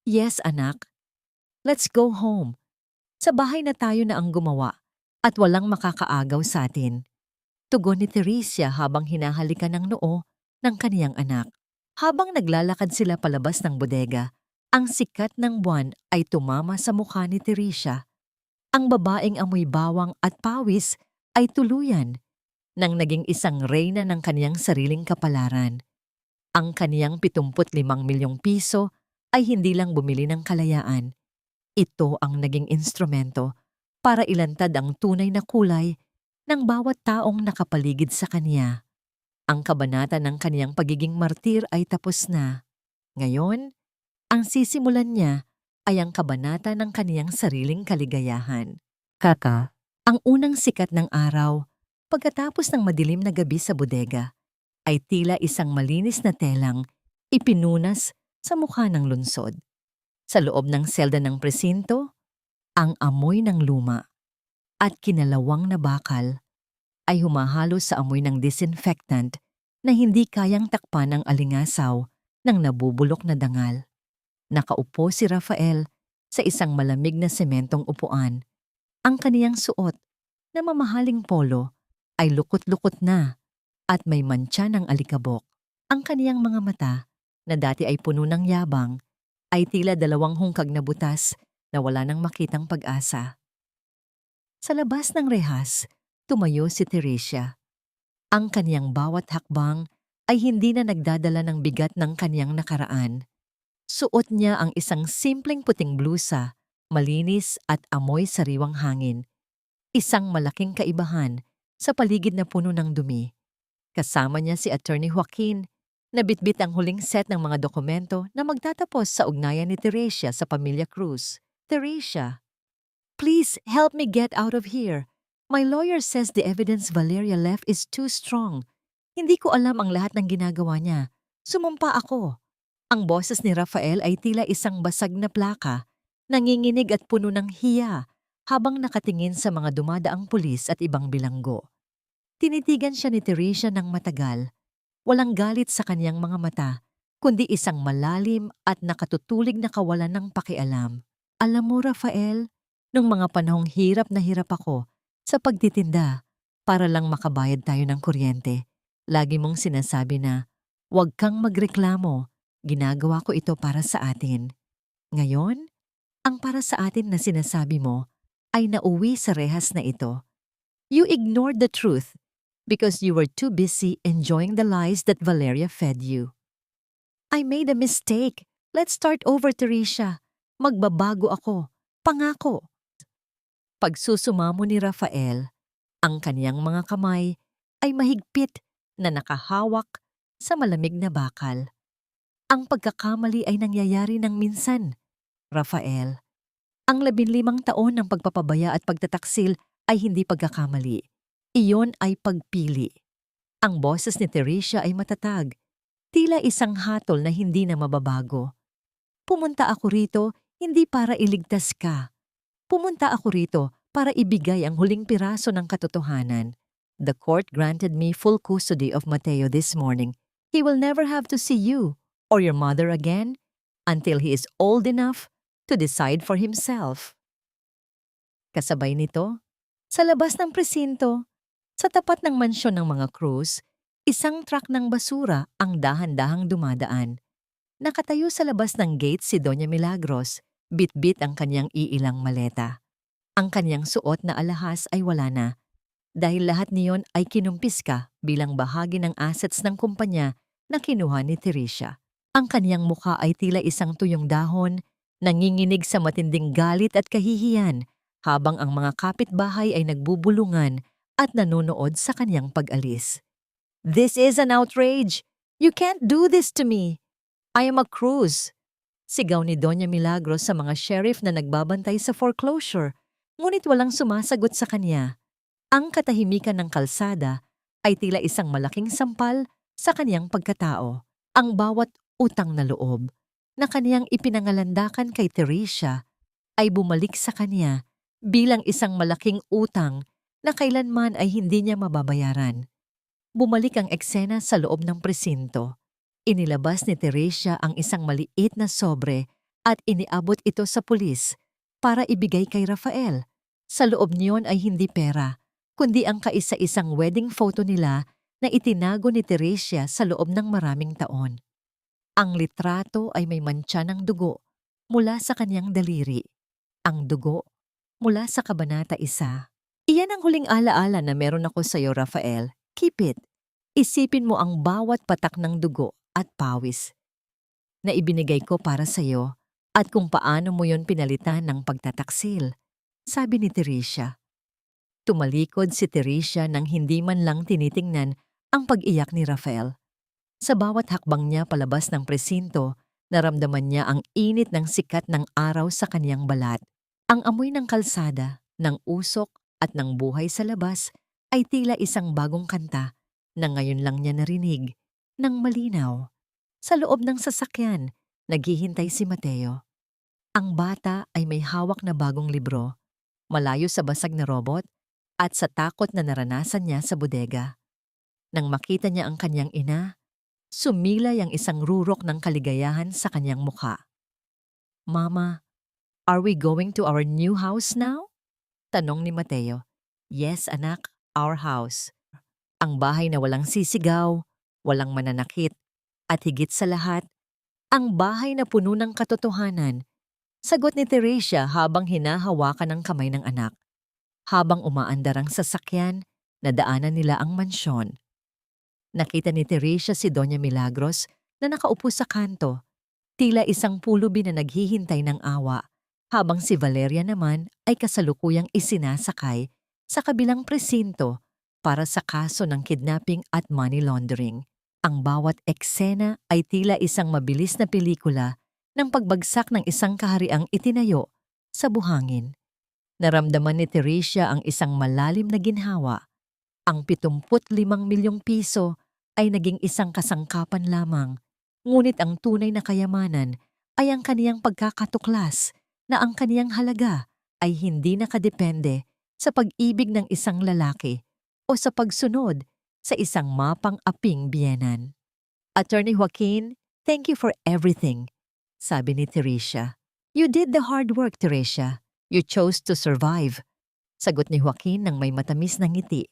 Yes, anak. Let's go home. Sa bahay na tayo na ang gumawa at walang makakaagaw sa atin. Tugon ni Teresia habang hinahalikan ng noo ng kaniyang anak. Habang naglalakad sila palabas ng bodega, ang sikat ng buwan ay tumama sa mukha ni Teresia. Ang babaeng amoy bawang at pawis ay tuluyan nang naging isang reyna ng kaniyang sariling kapalaran. Ang kaniyang 75 milyong piso ay hindi lang bumili ng kalayaan. Ito ang naging instrumento para ilantad ang tunay na kulay ng bawat taong nakapaligid sa kaniya. Ang kabanata ng kaniyang pagiging martir ay tapos na. Ngayon, ang sisimulan niya ay ang kabanata ng kaniyang sariling kaligayahan. Kaka, ang unang sikat ng araw, pagkatapos ng madilim na gabi sa bodega, ay tila isang malinis na telang ipinunas sa mukha ng lungsod. Sa loob ng selda ng presinto, ang amoy ng luma at kinalawang na bakal ay humahalo sa amoy ng disinfectant na hindi kayang takpan ng alingasaw ng nabubulok na dangal. Nakaupo si Rafael sa isang malamig na sementong upuan. Ang kaniyang suot na mamahaling polo ay lukot-lukot na at may mantsa ng alikabok. Ang kaniyang mga mata, na dati ay puno ng yabang, ay tila dalawang hungkag na butas na wala nang makitang pag-asa. Sa labas ng rehas, tumayo si Teresia. Ang kaniyang bawat hakbang ay hindi na nagdadala ng bigat ng kaniyang nakaraan. Suot niya ang isang simpleng puting blusa, malinis at amoy sariwang hangin. Isang malaking kaibahan sa paligid na puno ng dumi. Kasama niya si Attorney Joaquin, na bitbit ang huling set ng mga dokumento na magtatapos sa ugnayan ni Teresia sa pamilya Cruz. Teresia, please help me get out of here. My lawyer says the evidence Valeria left is too strong. Hindi ko alam ang lahat ng ginagawa niya. Sumumpa ako. Ang boses ni Rafael ay tila isang basag na plaka, nanginginig at puno ng hiya habang nakatingin sa mga dumadaang pulis at ibang bilanggo. Tinitigan siya ni Teresia ng matagal. Walang galit sa kanyang mga mata, kundi isang malalim at nakatutulig na kawalan ng pakialam. Alam mo, Rafael, nung mga panahong hirap na hirap ako sa pagtitinda para lang makabayad tayo ng kuryente, lagi mong sinasabi na, "Huwag kang magreklamo, ginagawa ko ito para sa atin." Ngayon, ang para sa atin na sinasabi mo ay nauwi sa rehas na ito. You ignored the truth because you were too busy enjoying the lies that Valeria fed you. I made a mistake. Let's start over, Teresia. Magbabago ako. Pangako. Pagsusumamo ni Rafael, ang kaniyang mga kamay ay mahigpit na nakahawak sa malamig na bakal. Ang pagkakamali ay nangyayari ng minsan, Rafael. Ang 15 taon ng pagpapabaya at pagtataksil ay hindi pagkakamali. Iyon ay pagpili. Ang boses ni Teresia ay matatag, tila isang hatol na hindi na mababago. Pumunta ako rito hindi para iligtas ka. Pumunta ako rito para ibigay ang huling piraso ng katotohanan. The court granted me full custody of Mateo this morning. He will never have to see you or your mother again until he is old enough to decide for himself. Kasabay nito, sa labas ng presinto, sa tapat ng mansyon ng mga Cruz, isang truck ng basura ang dahan-dahang dumadaan. Nakatayo sa labas ng gate si Doña Milagros, bit-bit ang kanyang iilang maleta. Ang kanyang suot na alahas ay wala na, dahil lahat niyon ay kinumpiska bilang bahagi ng assets ng kumpanya na kinuha ni Teresia. Ang kanyang mukha ay tila isang tuyong dahon, nanginginig sa matinding galit at kahihiyan, habang ang mga kapitbahay ay nagbubulungan at nanonood sa kanyang pag-alis. "This is an outrage! You can't do this to me! I am a Cruz!" Sigaw ni Doña Milagros sa mga sheriff na nagbabantay sa foreclosure, ngunit walang sumasagot sa kanya. Ang katahimikan ng kalsada ay tila isang malaking sampal sa kanyang pagkatao. Ang bawat utang na loob na kaniyang ipinangalandakan kay Teresia ay bumalik sa kanya bilang isang malaking utang na kailanman ay hindi niya mababayaran. Bumalik ang eksena sa loob ng presinto. Inilabas ni Teresia ang isang maliit na sobre at iniabot ito sa pulis para ibigay kay Rafael. Sa loob niyon ay hindi pera, kundi ang kaisa-isang wedding photo nila na itinago ni Teresia sa loob ng maraming taon. Ang litrato ay may mantsa ng dugo mula sa kanyang daliri. Ang dugo mula sa Kabanata 1. "Iyan ang huling alaala na meron ako sa iyo, Rafael. Keep it. Isipin mo ang bawat patak ng dugo at pawis na ibinigay ko para sa iyo at kung paano mo yon pinalitan ng pagtataksil," sabi ni Teresia. Tumalikod si Teresia nang hindi man lang tinitingnan ang pag-iyak ni Rafael. Sa bawat hakbang niya palabas ng presinto, naramdaman niya ang init ng sikat ng araw sa kanyang balat. Ang amoy ng kalsada, ng usok at ng buhay sa labas ay tila isang bagong kanta na ngayon lang niya narinig ng malinaw. Sa loob ng sasakyan, naghihintay si Mateo. Ang bata ay may hawak na bagong libro, malayo sa basag na robot at sa takot na naranasan niya sa bodega. Nang makita niya ang kanyang ina, sumilay ang isang rurok ng kaligayahan sa kanyang mukha. "Mama, are we going to our new house now?" tanong ni Mateo. "Yes, anak, our house. Ang bahay na walang sisigaw, walang mananakit, at higit sa lahat, ang bahay na puno ng katotohanan," sagot ni Teresia habang hinahawakan ang kamay ng anak. Habang umaandar ang sasakyan, nadaanan nila ang mansyon. Nakita ni Teresia si Doña Milagros na nakaupo sa kanto, tila isang pulubi na naghihintay ng awa, habang si Valeria naman ay kasalukuyang isinasakay sa kabilang presinto para sa kaso ng kidnapping at money laundering. Ang bawat eksena ay tila isang mabilis na pelikula ng pagbagsak ng isang kahariang itinayo sa buhangin. Naramdaman ni Teresia ang isang malalim na ginhawa. Ang 75 milyong piso ay naging isang kasangkapan lamang, ngunit ang tunay na kayamanan ay ang kaniyang pagkakatuklas na ang kaniyang halaga ay hindi nakadepende sa pag-ibig ng isang lalaki o sa pagsunod sa isang mapang-aping biyenan. "Attorney Joaquin, thank you for everything," sabi ni Teresia. "You did the hard work, Teresia. You chose to survive," sagot ni Joaquin nang may matamis na ngiti.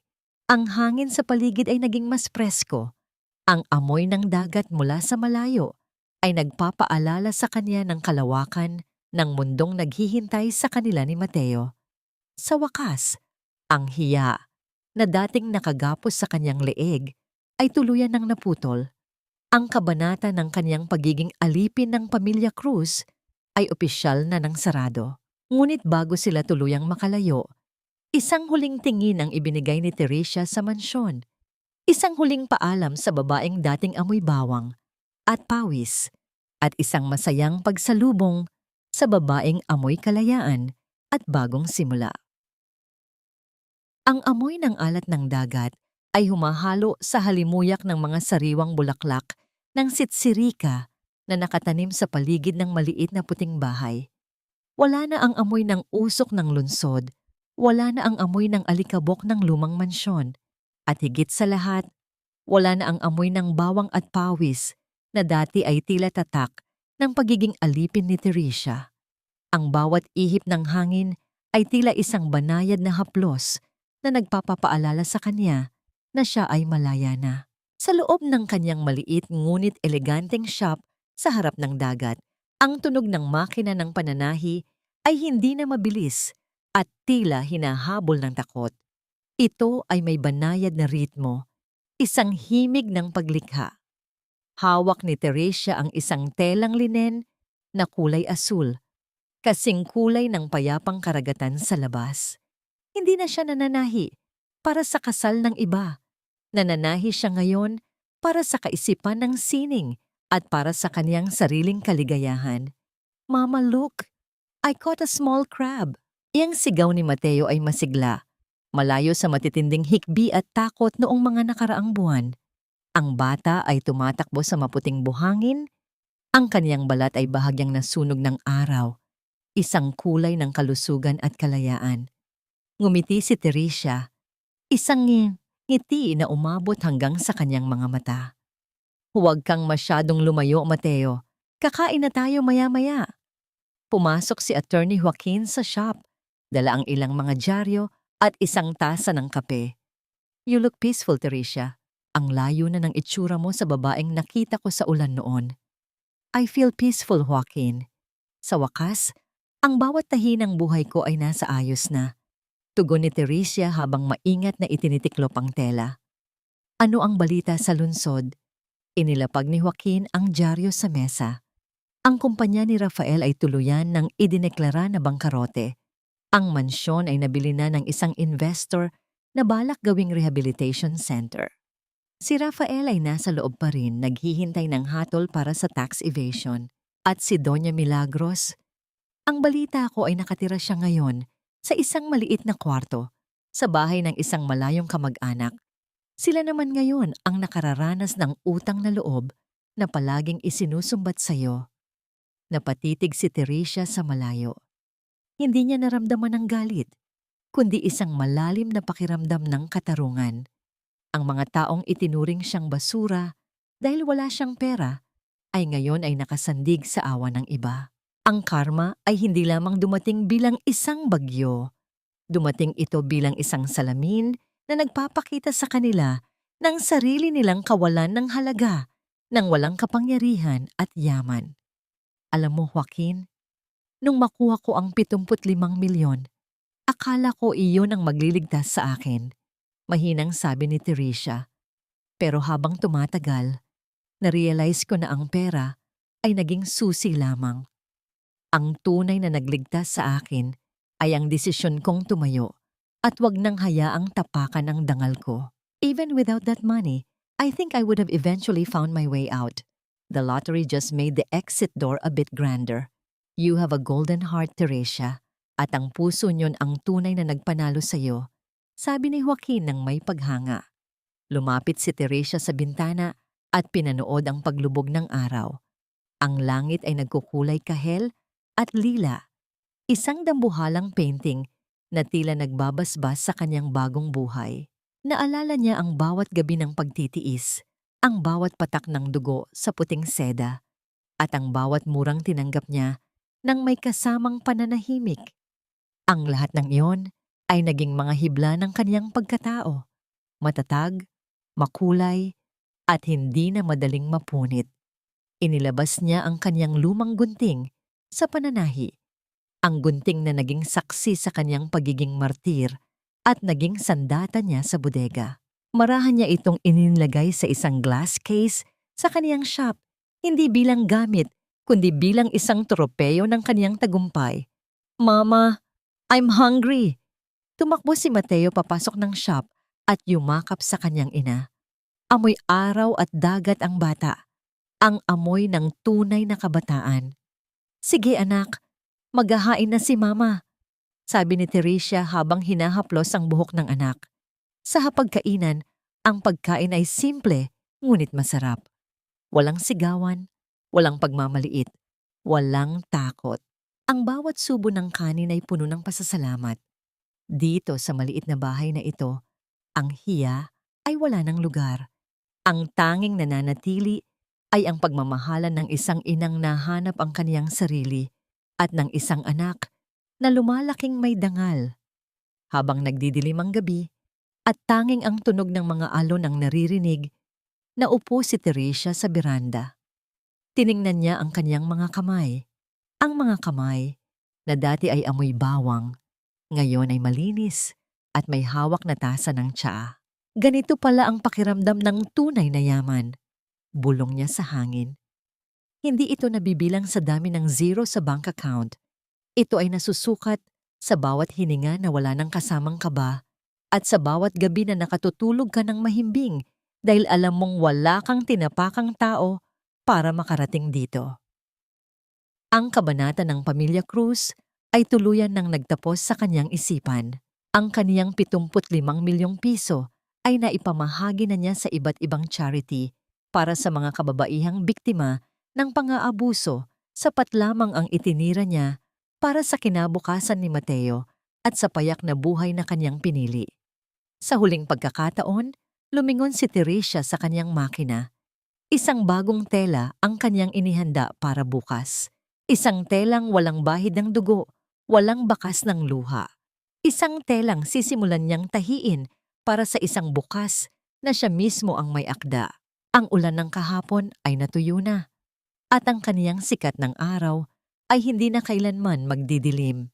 Ang hangin sa paligid ay naging mas presko. Ang amoy ng dagat mula sa malayo ay nagpapaalala sa kanya ng kalawakan ng mundong naghihintay sa kanila ni Mateo. Sa wakas, ang hiya na dating nakagapos sa kanyang leeg ay tuluyan ng naputol. Ang kabanata ng kanyang pagiging alipin ng pamilya Cruz ay opisyal na ng sarado. Ngunit bago sila tuluyang makalayo, isang huling tingin ang ibinigay ni Teresia sa mansyon. Isang huling paalam sa babaeng dating amoy bawang at pawis, at isang masayang pagsalubong sa babaeng amoy kalayaan at bagong simula. Ang amoy ng alat ng dagat ay humahalo sa halimuyak ng mga sariwang bulaklak ng sitsirika na nakatanim sa paligid ng maliit na puting bahay. Wala na ang amoy ng usok ng lunsod Wala na ang amoy ng alikabok ng lumang mansyon. At higit sa lahat, wala na ang amoy ng bawang at pawis na dati ay tila tatak ng pagiging alipin ni Teresia. Ang bawat ihip ng hangin ay tila isang banayad na haplos na nagpapapaalala sa kanya na siya ay malaya na. Sa loob ng kanyang maliit ngunit eleganteng shop sa harap ng dagat, ang tunog ng makina ng pananahi ay hindi na mabilis at tila hinahabol ng takot. Ito ay may banayad na ritmo, isang himig ng paglikha. Hawak ni Teresia ang isang telang linen na kulay asul, kasing kulay ng payapang karagatan sa labas. Hindi na siya nananahi para sa kasal ng iba. Nananahi siya ngayon para sa kaisipan ng sining at para sa kaniyang sariling kaligayahan. Mama, look! I caught a small crab. Iyang sigaw ni Mateo ay masigla, malayo sa matitinding hikbi at takot noong mga nakaraang buwan. Ang bata ay tumatakbo sa maputing buhangin, ang kaniyang balat ay bahagyang nasunog ng araw, isang kulay ng kalusugan at kalayaan. Ngumiti si Teresia, isang ngiti na umabot hanggang sa kanyang mga mata. Huwag kang masyadong lumayo, Mateo. Kakain na tayo maya-maya. Pumasok si Attorney Joaquin sa shop, dala ang ilang mga dyaryo at isang tasa ng kape. You look peaceful, Teresia. Ang layo na ng itsura mo sa babaeng nakita ko sa ulan noon. I feel peaceful, Joaquin. Sa wakas, ang bawat tahi ng buhay ko ay nasa ayos na. Tugon ni Teresia habang maingat na itinitiklop ang tela. Ano ang balita sa lungsod? Inilapag ni Joaquin ang dyaryo sa mesa. Ang kumpanya ni Rafael ay tuluyan ng idineklara na bangkarote. Ang mansyon ay nabili na ng isang investor na balak gawing rehabilitation center. Si Rafael ay nasa loob pa rin naghihintay ng hatol para sa tax evasion. At si Doña Milagros, ang balita ko ay nakatira siya ngayon sa isang maliit na kwarto sa bahay ng isang malayong kamag-anak. Sila naman ngayon ang nakararanas ng utang na loob na palaging isinusumbat sa'yo. Napatitig si Teresia sa malayo. Hindi niya naramdaman ng galit, kundi isang malalim na pakiramdam ng katarungan. Ang mga taong itinuring siyang basura dahil wala siyang pera ay ngayon ay nakasandig sa awa ng iba. Ang karma ay hindi lamang dumating bilang isang bagyo. Dumating ito bilang isang salamin na nagpapakita sa kanila ng sarili nilang kawalan ng halaga, ng walang kapangyarihan at yaman. Alam mo, Joaquin, nung makuha ko ang 75 milyon, akala ko iyon ang magliligtas sa akin, mahinang sabi ni Teresia. Pero habang tumatagal, na-realize ko na ang pera ay naging susi lamang. Ang tunay na nagligtas sa akin ay ang desisyon kong tumayo at wag nang hayaang tapakan ang dangal ko. Even without that money, I think I would have eventually found my way out. The lottery just made the exit door a bit grander. You have a golden heart, Teresia, at ang puso niyon ang tunay na nagpanalo sa iyo, sabi ni Joaquin ng may paghanga. Lumapit si Teresia sa bintana at pinanood ang paglubog ng araw. Ang langit ay nagkukulay kahel at lila, isang dambuhalang painting na tila nagbabasbas sa kanyang bagong buhay. Naalala niya ang bawat gabi ng pagtitiis, ang bawat patak ng dugo sa puting seda, at ang bawat murang tinanggap niya nang may kasamang pananahimik. Ang lahat ng iyon ay naging mga hibla ng kaniyang pagkatao, matatag, makulay, at hindi na madaling mapunit. Inilabas niya ang kaniyang lumang gunting sa pananahi, ang gunting na naging saksi sa kaniyang pagiging martir at naging sandata niya sa bodega. Marahan niya itong ininlagay sa isang glass case sa kaniyang shop, hindi bilang gamit, kundi bilang isang tropeyo ng kaniyang tagumpay. Mama, I'm hungry. Tumakbo si Mateo papasok ng shop at yumakap sa kanyang ina. Amoy araw at dagat ang bata, ang amoy ng tunay na kabataan. Sige anak, maghahain na si Mama, sabi ni Teresia habang hinahaplos ang buhok ng anak. Sa hapagkainan, ang pagkain ay simple ngunit masarap. Walang sigawan, walang pagmamaliit, walang takot. Ang bawat subo ng kanin ay puno ng pasasalamat. Dito sa maliit na bahay na ito, ang hiya ay wala ng lugar. Ang tanging nananatili ay ang pagmamahalan ng isang inang nahanap ang kaniyang sarili at ng isang anak na lumalaking may dangal. Habang nagdidilim ang gabi at tanging ang tunog ng mga alon ang naririnig, naupo si Teresia sa beranda. Tiningnan niya ang kaniyang mga kamay. Ang mga kamay na dati ay amoy bawang, ngayon ay malinis at may hawak na tasa ng tsaa. Ganito pala ang pakiramdam ng tunay na yaman. Bulong niya sa hangin. Hindi ito nabibilang sa dami ng zero sa bank account. Ito ay nasusukat sa bawat hininga na wala ng kasamang kaba at sa bawat gabi na nakatutulog ka ng mahimbing dahil alam mong wala kang tinapakang tao para makarating dito. Ang kabanata ng Pamilya Cruz ay tuluyan ng nagtapos sa kanyang isipan. Ang kaniyang 75 milyong piso ay naipamahagi na niya sa iba't ibang charity para sa mga kababaihang biktima ng pang-aabuso, sapat lamang ang itinira niya para sa kinabukasan ni Mateo at sa payak na buhay na kanyang pinili. Sa huling pagkakataon, lumingon si Teresia sa kanyang makina. Isang bagong tela ang kanyang inihanda para bukas. Isang telang walang bahid ng dugo, walang bakas ng luha. Isang telang sisimulan niyang tahiin para sa isang bukas na siya mismo ang may akda. Ang ulan ng kahapon ay natuyo na, at ang kaniyang sikat ng araw ay hindi na kailanman magdidilim.